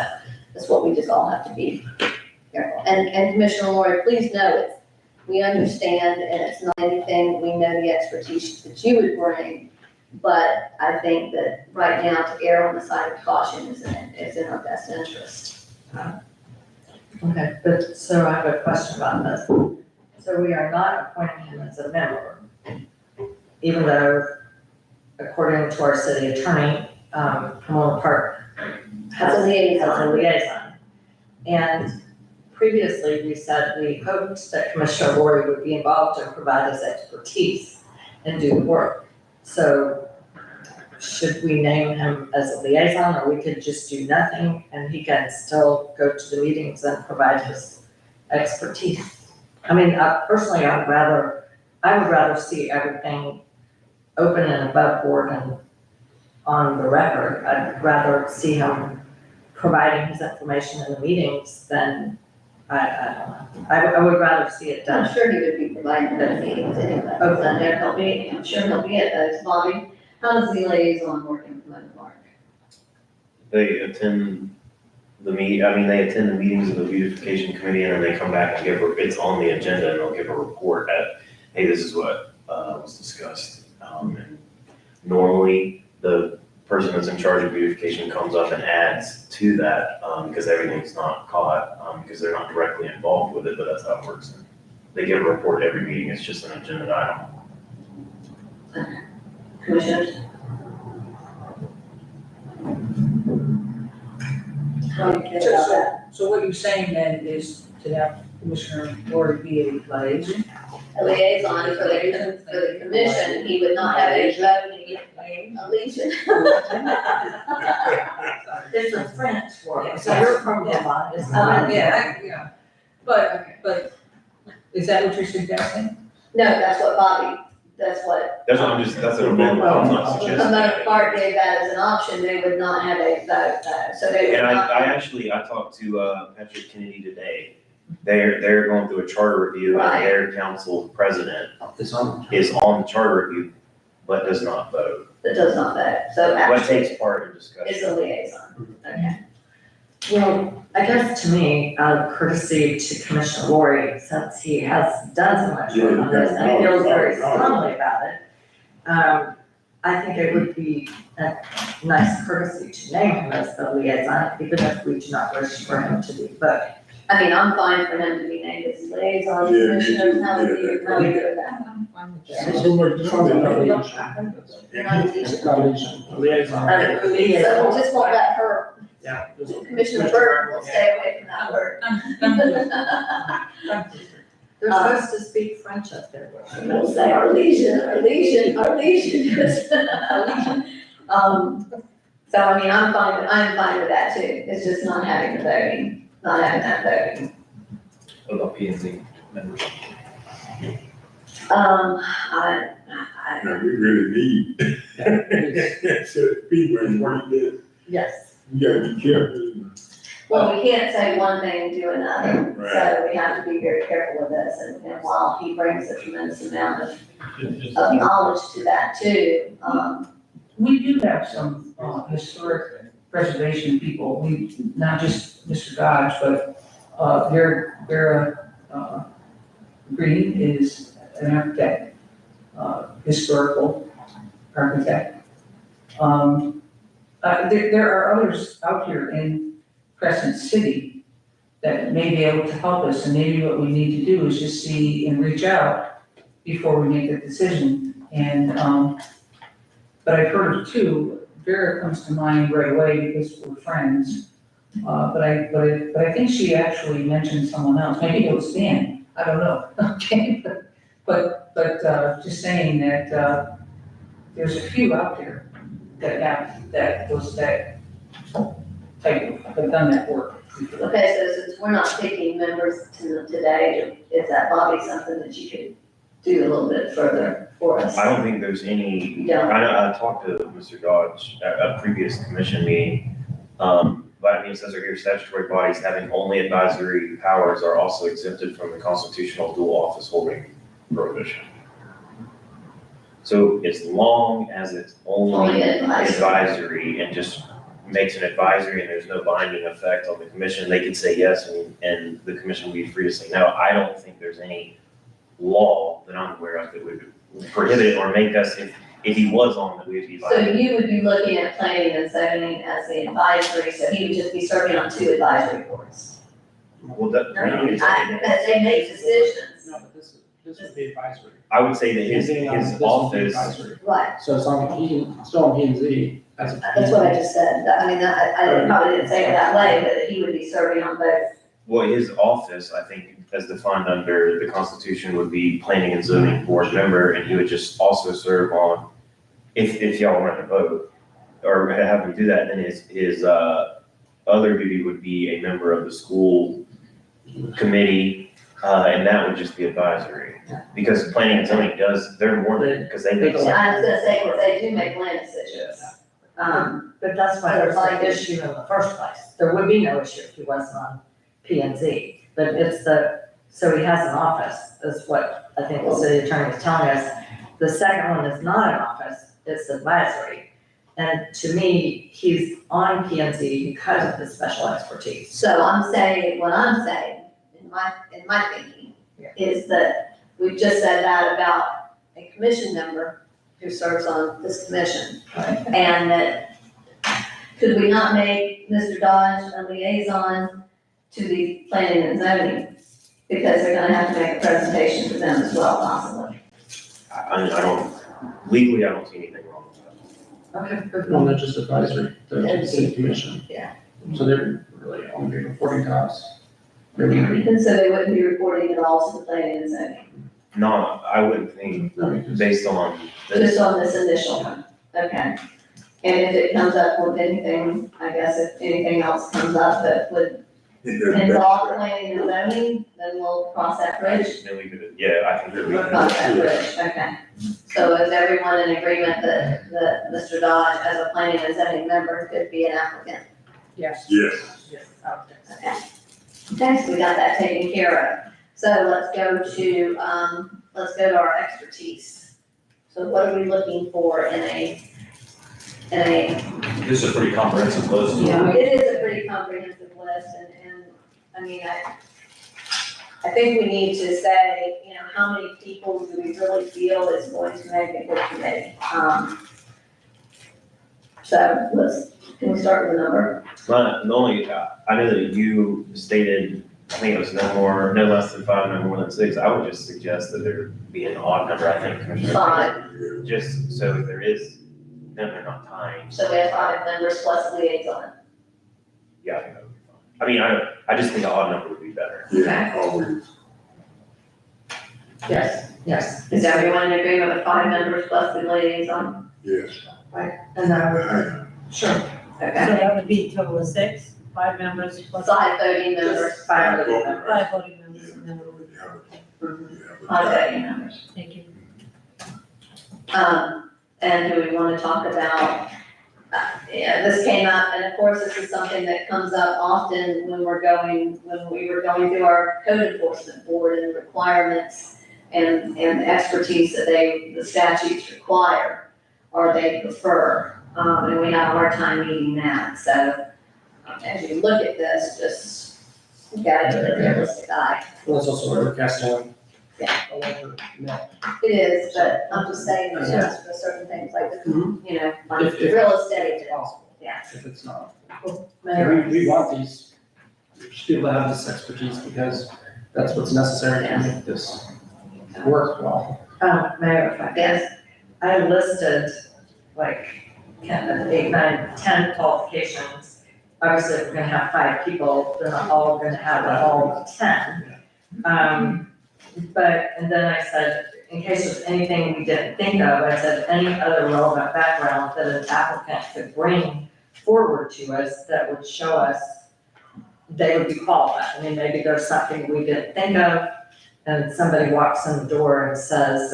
that's what we just all have to be careful. And Commissioner Lori, please know we understand, and it's not anything, we know the expertise that you would bring, but I think that right now to err on the side of caution is in our best interest. okay, but, so I have a question about this. So we are not appointing him as a member, even though according to our city attorney, Pomona Park has a liaison. And previously, we said we hoped that Commissioner Lori would be involved and provide his expertise and do the work. So should we name him as a liaison, or we could just do nothing and he can still go to the meetings and provide his expertise? I mean, personally, I would rather see everything open and above board and on the record. I'd rather see him providing his information in the meetings than, I don't know. I would rather see it done. I'm sure he would be providing those meetings anyway. Okay. I'm sure he'll be at those, Bobby. How's the liaison working with Glen Park? They attend they attend the meetings of the beautification committee and then they come back and it's on the agenda and they'll give a report at, hey, this is what, was discussed. And normally, the person that's in charge of beautification comes up and adds to that, because everything's not caught, because they're not directly involved with it, but that's how it works. They give a report every meeting, it's just an agenda item. Commissioners? How do you feel about that? So what you're saying then is to have Commissioner Lori be a liaison? A liaison for the commission, he would not have a voting allegiance. There's a French word, so So you're you're from Vermont, isn't Yeah. But is that what you're suggesting? No, that's what That's what that's an amendment, I'm not suggesting. Amendment Park gave that as an option, they would not have a vote, so they would And not. I talked to, Patrick Kennedy today. They're going through a charter review Right. and their council president It's on. is on the charter review, but does not vote. That does not vote, so But actually, takes part in it's discussion. a liaison, okay. Well, I guess to me, out of courtesy to Commissioner Lori, since he has done so much work on this and feels very strongly about it, I think it would be a nice courtesy to name him as the liaison, even if we do not wish for him to be voting. I mean, I'm fine for him to be named as liaison, Yeah, commissioners, how do you do with that? So much. It's not liaison. You're not a It's teacher. not liaison. Liaison. So we just won't let her, Yeah. Commissioner Burton will stay away from that word. They're supposed to speak French up there. We'll say our legion. So I mean, I'm fine with that too, it's just not having the voting, not having that voting. What about P and Z members? I, No, we really need. So people need this. Yes. You gotta be careful. well, we can't say one thing and do another, Right. so we have to be very careful with this, and while he brings a tremendous amount of knowledge to that too, We do have some historic preservation people, not just Mr. Dodge, but Vera Green is an architect, historical architect. There are others out here in Crescent City that may be able to help us, and maybe what we need to do is just see and reach out before we make a decision. And, but I've heard of two, Vera comes to mind right away because we're friends. But I think she actually mentioned someone else, maybe it was Dan, I don't know, okay? But just saying that, there's a few out there that have, that have done that work. okay, so since we're not picking members today, is that Bobby something that you could do a little bit further for us? I don't think there's any, Yeah. I know, I talked to Mr. Dodge at a previous commission meeting. But I mean, it says right here, statutory bodies having only advisory powers are also exempted from the constitutional dual office holding prohibition. So as long as it's only Only advisory. advisory and just makes an advisory and there's no binding effect on the commission, they could say yes and the commission would be free to say no. I don't think there's any law that I'm aware of that would prohibit it or make us, if he was on, that we'd be So liable. you would be looking at planning and zoning as the advisory, so he would just be serving on 2 advisory boards. Well, that, But they make decisions, No, but this would be advisory. I would say that his This would be office, advisory. right, So it's on, he can, still on P and Z. that's what I just said, I mean, I probably didn't say it that way, but he would be serving on both. well, his office, I think, as defined under the Constitution, would be planning and zoning board member, and he would just also serve on, if y'all wanted to vote, or have him do that, then his other duty would be a member of the school committee, and that would just be advisory. Because planning and zoning they're more than, because they make. I was gonna say, because they do make land decisions. But that's why there's like issue in the first place. There would be no issue if he wasn't on P and Z. But it's so he has an office, is what I think the city attorney is telling us. The second one is not an office, it's advisory. And to me, he's on P and Z because of his special expertise. So I'm saying, what I'm saying, in my thinking, is that we've just said that about a commission member who serves on this commission. And that, could we not make Mr. Dodge a liaison to the planning and zoning? Because they're gonna have to make a presentation to them as well, possibly. I don't, legally, I don't see anything wrong with that. Okay. Well, they're just advisory, they're the city commission. Yeah. So they're really only reporting to us. Maybe, And so they wouldn't be reporting at all to the planning and zoning, No, I wouldn't think, based on this, just on this initial one, okay? And if it comes up with anything, I guess if anything else comes up that would involve planning and zoning, then we'll cross that bridge. then we could, yeah, I think that we We'll could. cross that bridge, okay. So is everyone in agreement that Mr. Dodge, as a planning and zoning member, could be an applicant? Yes. Yes. Yes. Okay. Okay, so we got that taken care of. So let's go to our expertise. So what are we looking for in a, This is a pretty comprehensive list. it is a pretty comprehensive list and I mean, I think we need to say, you know, how many people do we really feel is going to make a good committee? So can we start with a number? But the only, I know that you stated, I think it was no less than 5, no more than 6. I would just suggest that there be an odd number, I think, Commissioner. 5. Just so if there is, then they're not tying. So we have 5 members plus a liaison. Yeah, I think that would be fine. I mean, I just think an odd number would be better. Yeah, always. Yes, yes. Is everyone in agreement with 5 members plus the liaison? Yes. And then, sure. So Okay. that would be a total of 6, 5 members plus 5 voting members. Just 5 voting members. 5 voting members, and then we would, Five voting members. thank you. And do we want to talk about, yeah, this came up, and of course, this is something that comes up often when we were going through our code enforcement board and the requirements and the expertise that the statutes require, or they prefer, and we have a hard time meeting that, so as you look at this, just, you gotta get a realistic eye. well, that's also where we're casting. Yeah. A larger net. It is, but I'm just saying, there's just for certain things, like, you know, like If- real estate, Possible, yeah. if it's not. Mayor. We want these people to have this expertise because that's what's necessary to make this work well. Mayor, if I Yes, I listed like 8, 9, 10 qualifications. Obviously, if we're gonna have 5 people, they're not all gonna have all 10. But, and then I said, in case there's anything we didn't think of, I said, any other relevant background that an applicant could bring forward to us that would show us they would be qualified. I mean, maybe there's something we didn't think of, and somebody walks in the door and says,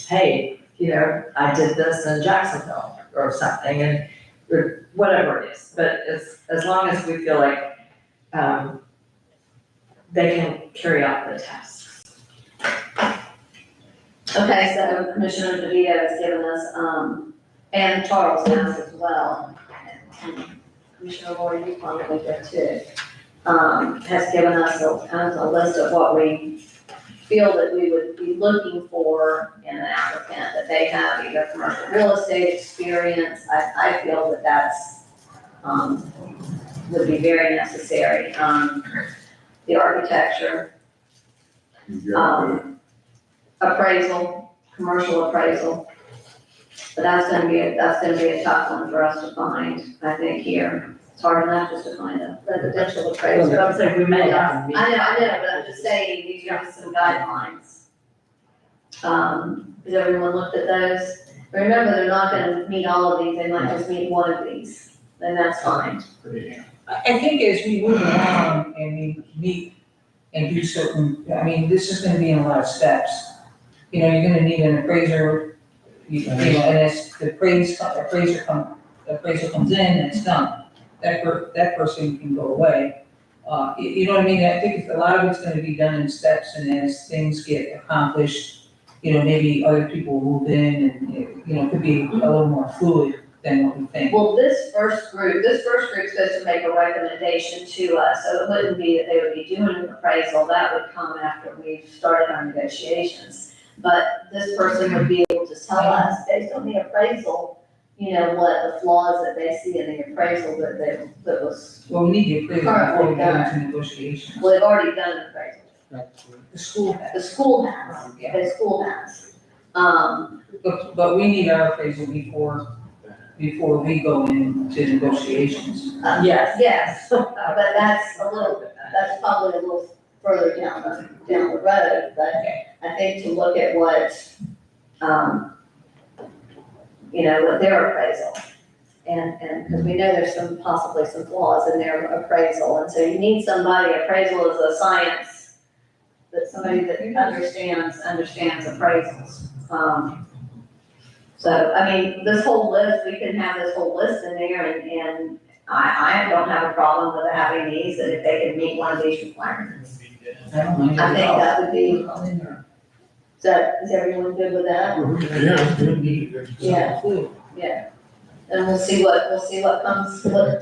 hey, you know, I did this in Jacksonville or something, and or whatever it is. But as long as we feel like they can carry out the tasks. okay, so Commissioner DeVito has given us, and Charles has as well. And Commissioner Lori, you probably did too, has given us a kind of a list of what we feel that we would be looking for in an applicant, that they have either commercial real estate experience. I feel that that's, would be very necessary. The architecture, You got it. appraisal, commercial appraisal. But that's gonna be a tough one for us to find, I think, here. It's hard enough just to find a residential appraisal. But I'm saying we may not. I know, but I'm just saying, these are just some guidelines. Has everyone looked at those? Remember, they're not gonna meet all of these, they might just meet one of these, then that's fine. I think as we move along and we meet and do certain, I mean, this is gonna be in a lot of steps. You know, you're gonna need an appraiser, you know, and as the appraiser comes in, and it's done. That person can go away. You know what I mean? I think a lot of it's gonna be done in steps, and as things get accomplished, you know, maybe other people move in and, you know, it could be a little more fluid than what we think. Well, this first group's supposed to make a recommendation to us, so it wouldn't be that they would be doing an appraisal, that would come after we've started our negotiations. But this person would be able to tell us, based on the appraisal, you know, what the flaws that they see in the appraisal that was, Well, we need to appraise before we go into negotiations. well, they've already done an appraisal. The school has. The school has, Yeah. the school has. But we need our appraisal before we go into negotiations. Yes, but that's probably a little further down the road, but I think to look at what, you know, what their appraisal, and, because we know there's possibly some flaws in their appraisal, and so you need somebody, appraisal is a science, that somebody that understands appraisals. So, I mean, this whole list, we can have this whole list in there, and I don't have a problem with having these, and if they can meet one of these requirements. I don't mind I think at all. that would be, is everyone good with that? Yeah. Yeah. Yeah. And we'll see what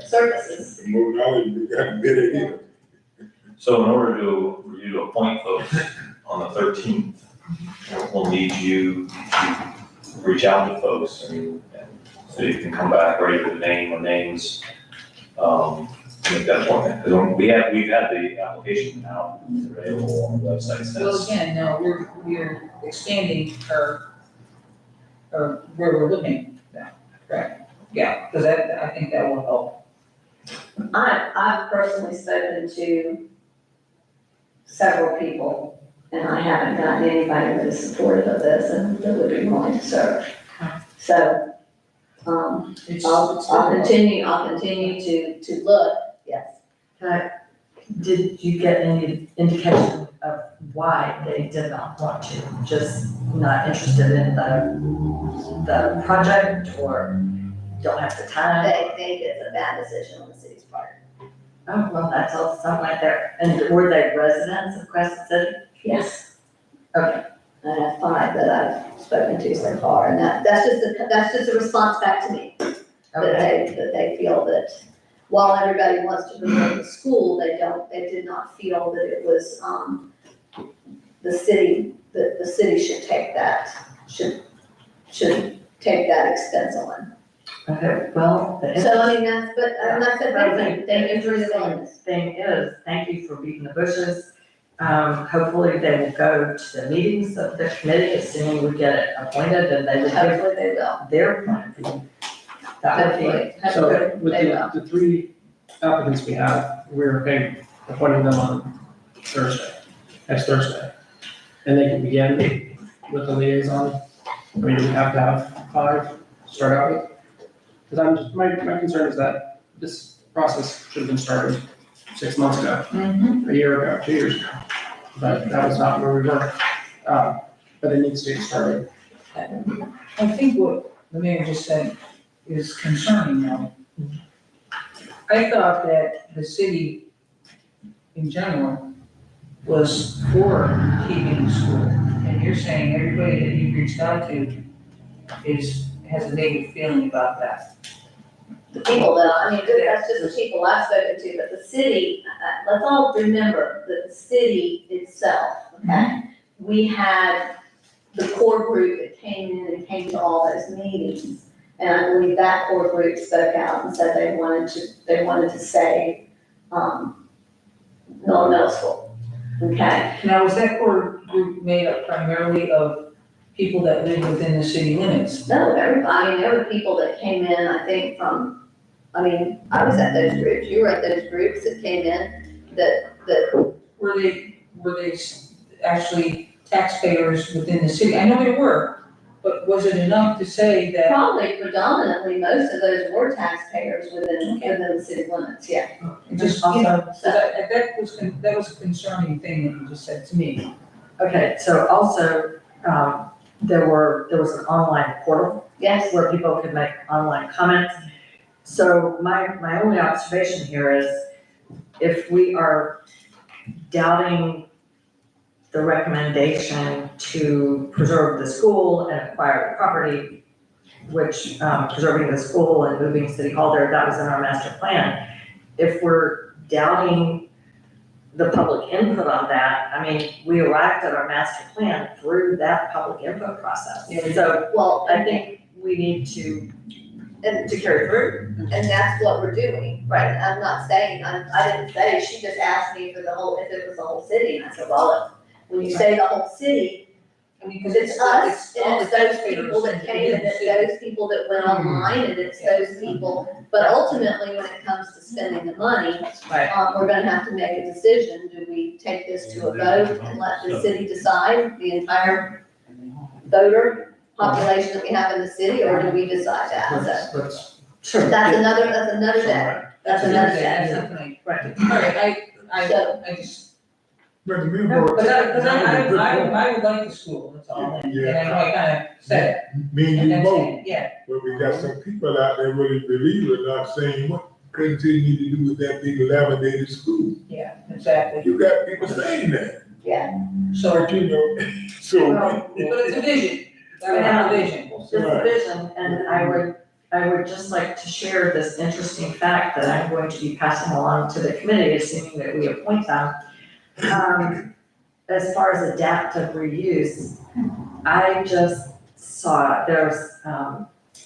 surfaces. The more knowledge we got, the better it is. So in order for you to appoint folks on the 13th, we'll need you to reach out to folks and so you can come back ready with a name or names. Make that appointment, because we've had the application out available on the website Well, since. again, no, we're expanding our where we're looking now, correct? Yeah, because I think that will help. I've personally spoken to several people, and I haven't gotten anybody that is supportive of this and that would be willing to serve. So, It's I'll continue to look, yes. Did you get any indication of why they did not want to? Just not interested in the project or don't have the time? They think it's a bad decision on the city's part. Oh, well, that's all, something right there. And were they residents of Crescent City? Yes. Okay. I have 5 that I've spoken to so far, and that's just a response back to me. That they feel that while everybody wants to promote the school, they did not feel that it was, the city should take that expense on. Okay, well. So, I mean, that's the thing, they usually Thing is, thank you for beating the bushes. Hopefully they will go to the meetings of the committee, assuming we get it appointed, and they will give hopefully they will. their point of view. That would be, So with They will. the 3 applicants we have, we're okay appointing them on Thursday, next Thursday. And they can begin with the liaison. I mean, do we have to have 5 to start out with? Because my concern is that this process should have been started 6 months ago, a year ago, 2 years ago. But that was not where we were. But it needs to get started. I think what the mayor just said is concerning now. I thought that the city in general was for keeping the school. And you're saying everybody that you reached out to has a negative feeling about that. The people that's just the people I've spoken to, but the city, let's all remember that the city itself, okay? We had the core group that came in and came to all those meetings. And I believe that core group spoke out and said they wanted to save, Miller Middle School, okay? Now, was that core group made up primarily of people that live within the city limits? No, everybody, there were people that came in, I think I was at those groups, you were at those groups that came in, that Were they actually taxpayers within the city? I know there were, but was it enough to say that? probably predominantly, most of those were taxpayers within the city limits, yeah. Just, you know, so that was a concerning thing that you just said to me. okay, so also, there was an online portal Yes, where people could make online comments. So my only observation here is if we are doubting the recommendation to preserve the school and acquire the property, which, preserving the school and moving City Hall there, that was in our master plan. If we're doubting the public input on that, I mean, we arrived at our master plan through that public input process. So Well, I think we need to carry through. and that's what we're doing, right? I'm not saying, I didn't say, she just asked me for the whole, if it was the whole city, and I said, well, when you say the whole city, I mean, because it's us, and it's those taxpayers people that came, and it's city. those people that went online, and it's those people. But ultimately, when it comes to spending the money, Right. we're gonna have to make a decision. Do we take this to a vote and let the city decide, the entire voter population that we have in the city, or do we decide that? So Let's. that's another day. That's another day. That's something, Right. all right, I just, But the no, member. but I would like the school, that's all, and I know I kind of said Me it, and and you that's both, it, yeah. but we got some people out there really believe it, not saying what Creighton City need to do with that big dilapidated school. Yeah, exactly. You got people saying that, So, but you know, so. Well, but it's a vision, gotta have a vision. It's a vision, and I would just like to share this interesting fact that I'm going to be passing along to the committee, assuming that we appoint them. As far as adaptive reuse, I just saw there's,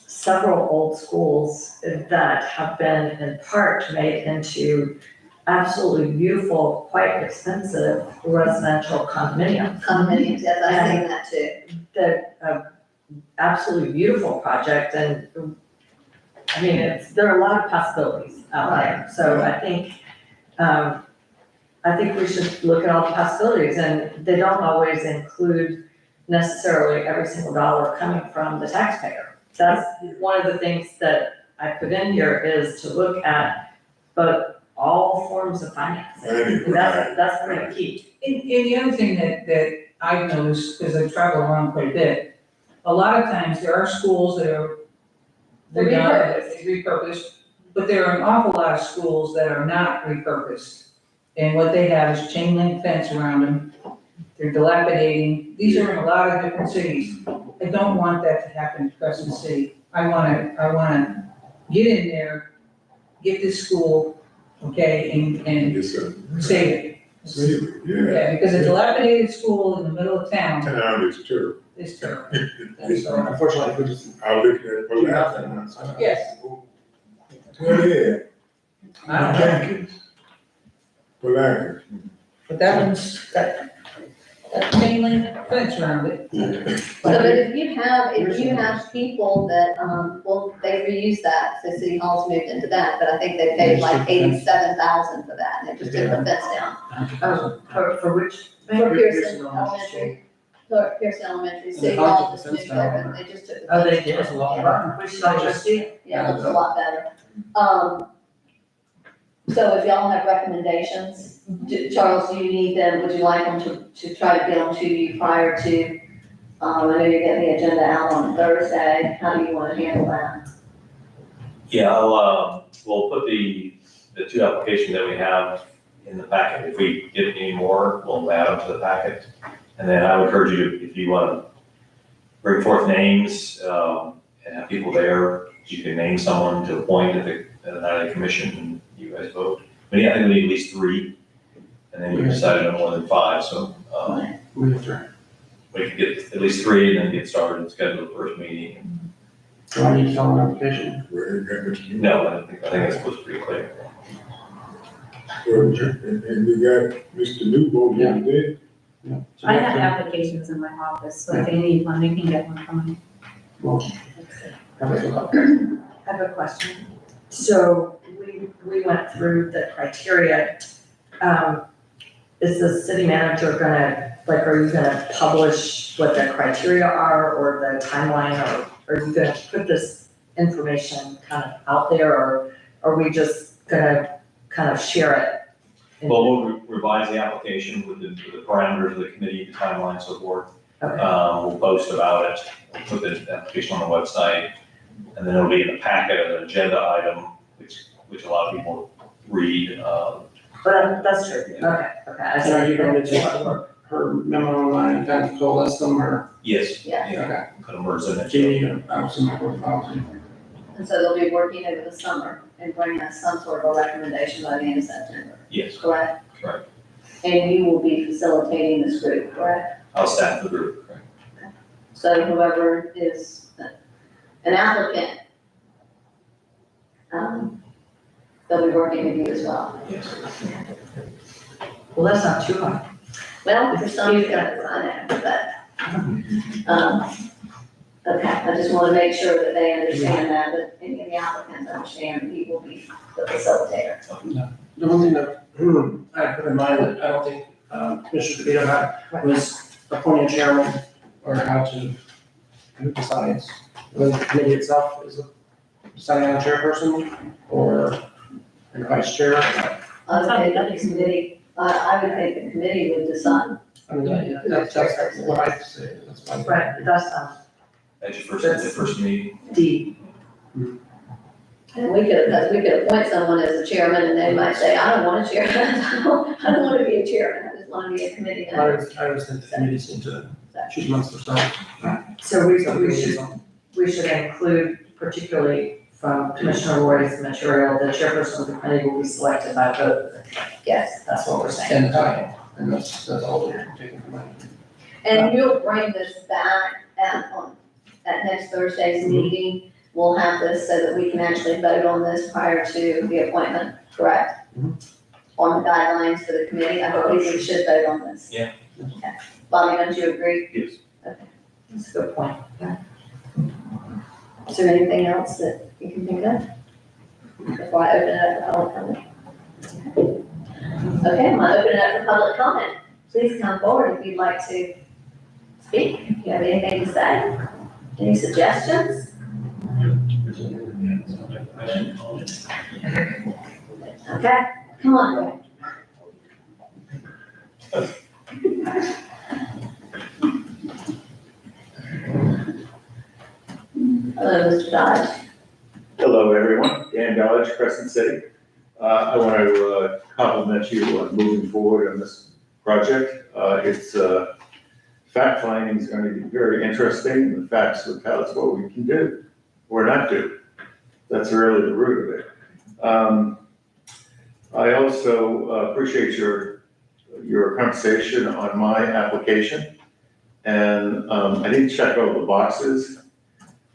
several old schools that have been in part made into absolutely beautiful, quite expensive residential condominiums. Condominiums, yes, I've seen that too. The, absolutely beautiful project, and, I mean, there are a lot of possibilities out there, so I think we should look at all the possibilities, and they don't always include necessarily every single dollar coming from the taxpayer. That's one of the things that I put in here, is to look at, but all forms of financing. And that's pretty key. And the other thing that I've noticed, because I travel around quite a bit, a lot of times there are schools that are. They're repurposed, but there are an awful lot of schools that are not repurposed. And what they have is chain link fence around them, they're dilapidating, these are in a lot of different cities. I don't want that to happen in Crescent City. I wanna get in there, get this school, okay, and Yes, sir. save it. Save it, yeah. Yeah, because a dilapidated school in the middle of town Town is terrible. is terrible. And so, Unfortunately, if we just. I looked at keep Pulaski. happening. yes, Well, yeah, I don't know, Jenkins. Pulaski. but that one's got chain link fence around it. Yeah. So, but if you have people that, well, they reuse that, so City Hall's moved into that, but I think they paid like 87,000 for that, and they just took the fence down. For which? For Pearson Pearson Elementary, for Pearson Elementary, And City they Hall took just the moved fence over, down. and they just took the Oh, they fence did? down. That's a lot Yeah. better. Which is interesting. Yeah, it looks a lot better. So if y'all have recommendations, Charles, do you need them, would you like them to try to get them to you prior to, I know you're getting the agenda out on Thursday, how do you wanna handle that? Yeah, we'll put the two applications that we have in the packet. If we get any more, we'll add them to the packet. And then I would encourage you, if you want to bring forth names, and have people there, you can name someone to appoint at the commission, and you guys vote. But yeah, I think we need at least 3, and then you decided on more than 5, so, We have to. we can get at least 3 and then get started and schedule the first meeting. Do I need to fill an application? Where you got Mr. Newell. No, I think that's supposed to be clear. And we got Mr. Newbold here today. Yeah. So I we have to- applications in my office, so if they need one, they can get one from me. Well, have a look. I have a question. So we went through the criteria. Is the city manager gonna, like, are you gonna publish what the criteria are or the timeline, or are you gonna put this information kind of out there, or are we just gonna kind of share it? Well, we'll revise the application with the parameters of the committee, the timeline, and so forth. Okay. We'll post about it, put the application on the website, and then it'll be in the packet as an agenda item, which a lot of people read. But that's true, okay, I So are you see. going to, her memo and I kind of coalesce them, or? Yes. Yeah. Okay. Kind of merge them into. Jamie, I was in my profile. And so they'll be working over the summer and bringing us some sort of a recommendation by the end of September, Yes, correct? correct. And you will be facilitating this group, correct? I'll staff the group, correct? So whoever is an applicant, they'll be working with you as well. Yes. Well, that's not too hard. Well, for some, you guys, I know, but, okay, I just want to make sure that they understand that any of the applicants understand that he will be the facilitator. The one thing that I put in mind that I don't think Commissioner DeVito had was appointing a chairman, or how to, who decides. Whether the committee itself is deciding on a chairperson, or a vice chair. I would think that the committee, I would think the committee would decide. I mean, that's what I say, that's fine. Right, that's At your first meeting. D. And we could, because we could appoint someone as a chairman and they might say, I don't want a chairman, I don't want to be a chairman, I just want to be a committee member. I always think the committees need to choose amongst themselves. So we should include, particularly from Commissioner Lori's material, the chairperson of the committee will be selected by vote. Yes, That's what we're saying. And time, and that's all we're taking from that. and you'll bring this back at next Thursday's meeting. We'll have this so that we can actually vote on this prior to the appointment, correct? On the guidelines for the committee, I believe we should vote on this. Yeah. Okay. Bobby, don't you agree? Yes. Okay. That's a good point. Is there anything else that you can think of before I open it up for public comment? Okay, I'm gonna open it up for public comment. Please come forward if you'd like to speak. If you have anything to say, any suggestions? Okay, come on. Hello, Mr. Dodge. Hello, everyone. Dan Dodge, Crescent City. I want to compliment you on moving forward on this project. It's fact finding is going to be very interesting. The facts will tell us what we can do or not do. That's really the root of it. I also appreciate your conversation on my application. And I didn't check all the boxes.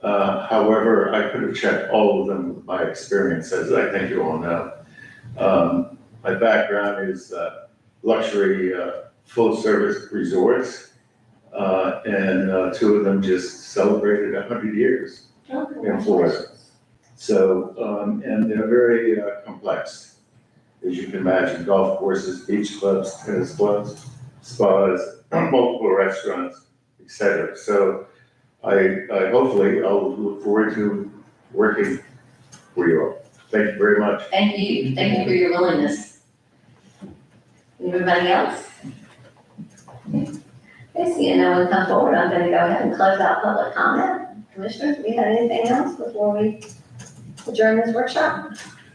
However, I could have checked all of them with my experience, as I think you all know. My background is luxury full-service resorts, and two of them just celebrated 100 years in Florida. So, and they're very complex, as you can imagine: golf courses, beach clubs, tennis clubs, spas, multiple restaurants, etc. So, I hopefully I'll look forward to working for you all. Thank you very much. Thank you for your willingness. Anybody else? Okay, seeing no one come forward, I'm gonna go ahead and close out public comment. Commissioners, do you have anything else before we adjourn this workshop?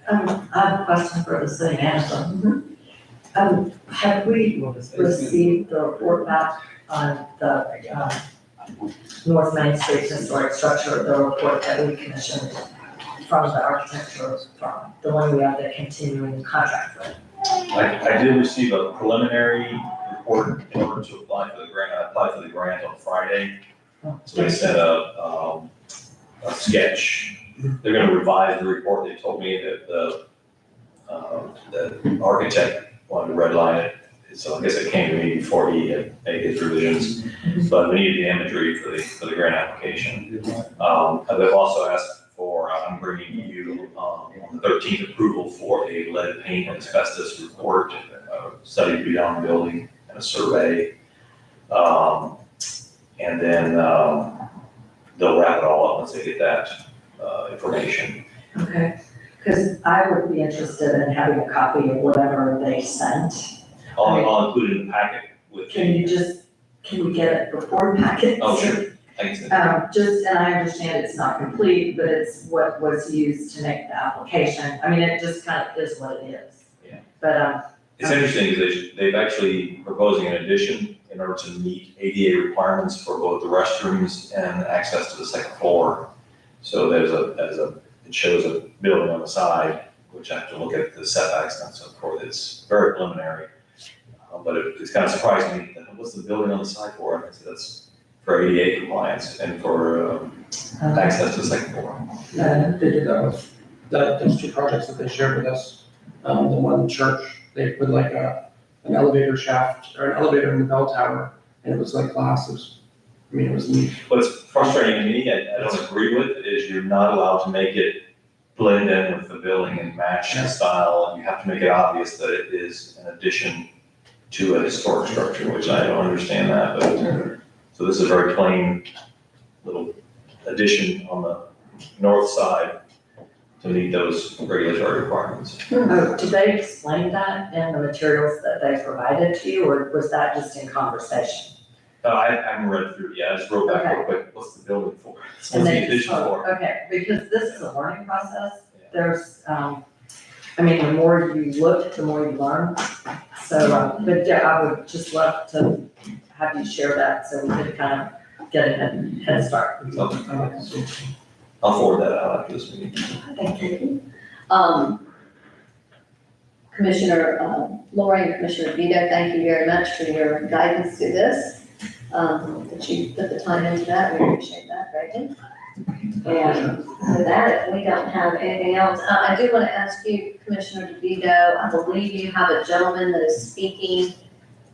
I have a question for the city manager. Have we received the report back on the, North Main Street Historic Structure, the report that we commissioned from the architectural firm, the one we have the continuing contract with? I did receive a preliminary report in order to apply for the grant on Friday. So they sent a sketch. They're gonna revise the report. They told me that the architect wanted to redline it. So I guess it came to me before he had made his revisions, but we needed the imagery for the grant application. They've also asked for, I'm bringing you, on the 13th approval for a lead paint and asbestos report, study to be done on the building and a survey. And then, they'll wrap it all up once they get that, information. Okay, because I would be interested in having a copy of whatever they sent. I'll include it in the packet with. Can we get a report packet? Oh, sure. I can send it. And I understand it's not complete, but it's what was used to make the application. I mean, it just kind of is what it is. Yeah. But, It's interesting because they've actually proposing an addition in in order to meet ADA requirements for both the restrooms and access to the second floor. So it shows a building on the side, which I have to look at the setbacks and so forth. It's very preliminary. But it's kind of surprising me, that what's the building on the side for? I said, that's for ADA compliance and for access to the second floor. And they did that with those two projects that they shared with us. The one church, they put like an elevator shaft or an elevator in the bell tower, and it was like glass. It was neat. What's frustrating to me, I don't agree with, is you're not allowed to make it blend in with the building and match the style, and you have to make it obvious that it is an addition to a historic structure, which I don't understand that, but, so this is a very plain little addition on the north side to meet those regulatory requirements. Oh, did they explain that in the materials that they provided to you, or was that just in conversation? I haven't read through it yet, I just wrote back real quick, what's the building for? What's And the they addition just, for? okay, because this is a learning process. There's, the more you look, the more you learn. So, but yeah, I would just love to have you share that so we could kind of get a head start. I'll forward that out after this meeting. Thank you. Commissioner Lori and Commissioner Vito, thank you very much for your guidance to this. That you put the time into that, we appreciate that greatly. And with that, if we don't have anything else, I do want to ask you, Commissioner DeVito, I believe you have a gentleman that is speaking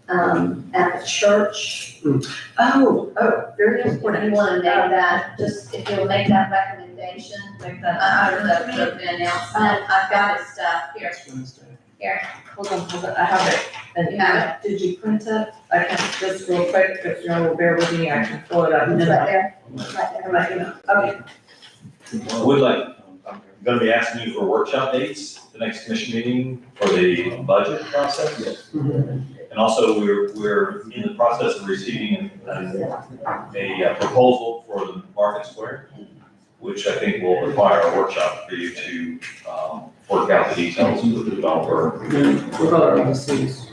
at the church. Very If important. you want to make that, just if you'll make that recommendation, Make that. I would love the announcement. I've got his stuff here. Hold on, I have it. And You have did you print it? I can, just real quick, if you will bear with me, I can pull it up. It's right there. Right there. Okay. I would like, I'm gonna be asking you for workshop dates, the next commission meeting for the budget process. And also, we're in the process of receiving a proposal for the Market Square, which I think will require a workshop for you to, work out the details with the developer. We're about on the cities.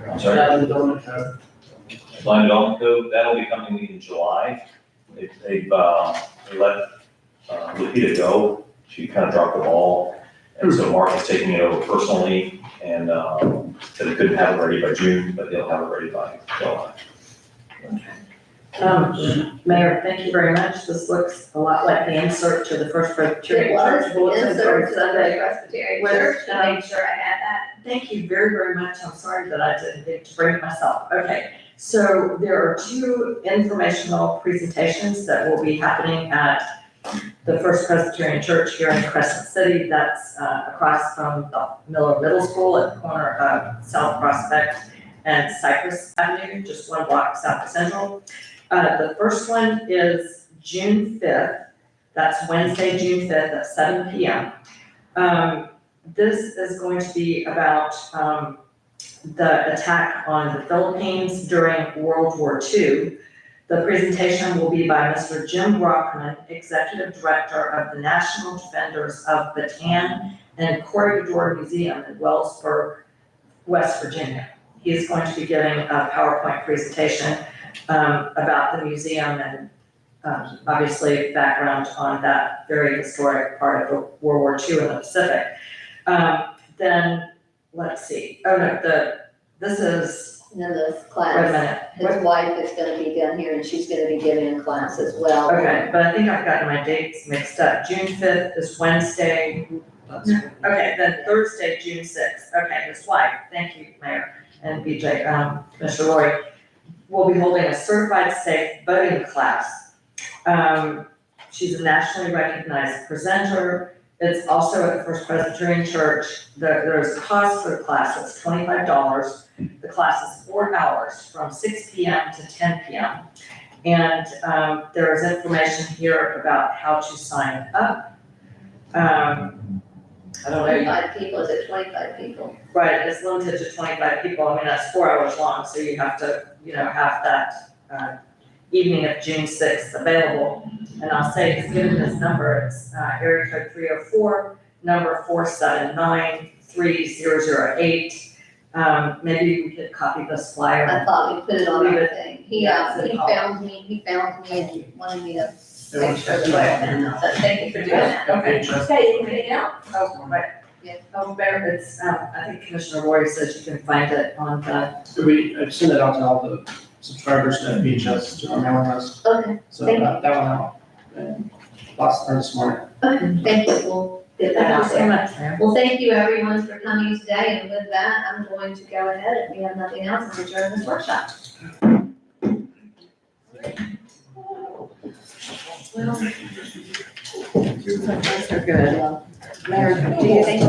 I'm sorry, That and the development code. line development code, that'll be coming in July. They let Lupita go, she kind of dropped the ball, and so Mark is taking it over personally, and said they couldn't have it ready by June, but they'll have it ready by July. Mayor, thank you very much. This looks a lot like the insert to the First Presbyterian It was Church the bulletin insert for to the Sunday. Presbyterian Where, Church to make sure I had that. Thank you very, very much. I'm sorry that I didn't get to bring it myself. Okay, so there are two informational presentations that will be happening at the First Presbyterian Church here in Crescent City. That's across from the Miller Middle School at the corner of South Prospect and Cypress Avenue, just one block south of Central. The first one is June 5th. That's Wednesday, June 5th at 7 p.m. This is going to be about the attack on the Philippines during World War II. The presentation will be by Mr. Jim Brockman, Executive Director of the National Defenders of Bataan and Corregidor Museum in Wellsburg, West Virginia. He is going to be giving a PowerPoint presentation about the museum and obviously background on that very historic part of World War II in the Pacific. Then, let's see, this is, And then this wait a class, minute. his wife is gonna be down here and she's gonna be giving a class as well. Okay, but I think I've gotten my dates mixed up. June 5th is Wednesday. Okay, then Thursday, June 6th. Okay, his wife, thank you, Mayor and BJ, Mr. Roy, will be holding a certified safe boating class. She's a nationally recognized presenter. It's also at the First Presbyterian Church. There's a cost for the class, it's $25. The class is 4 hours from 6 p.m. to 10 p.m. And there is information here about how to sign up. I don't know, 25 people, is it 25 people? right, it's limited to 25 people. I mean, that's 4 hours long, so you have to, have that evening of June 6th available. And I'll say, it's given this number, it's area code 304, number 479-3008. maybe we could copy this flyer. I thought we put it on Leave our it. thing. Yeah, He found me and wanted me to make sure that, so thank you for doing that. Okay. Okay, anything else? Oh, right. Yeah. Oh, there, it's, I think Commissioner Roy says you can find it on the, I sent it out to all the subscribers at VHS to our mailing list, Okay, so Thank you. that went out. And this morning. okay, thank you, we'll get that thank out you so there. much, ma'am. Well, thank you everyone for coming today, and with that, I'm going to go ahead, if we have nothing else, and adjourn this workshop. Those are good. Mayor, do you think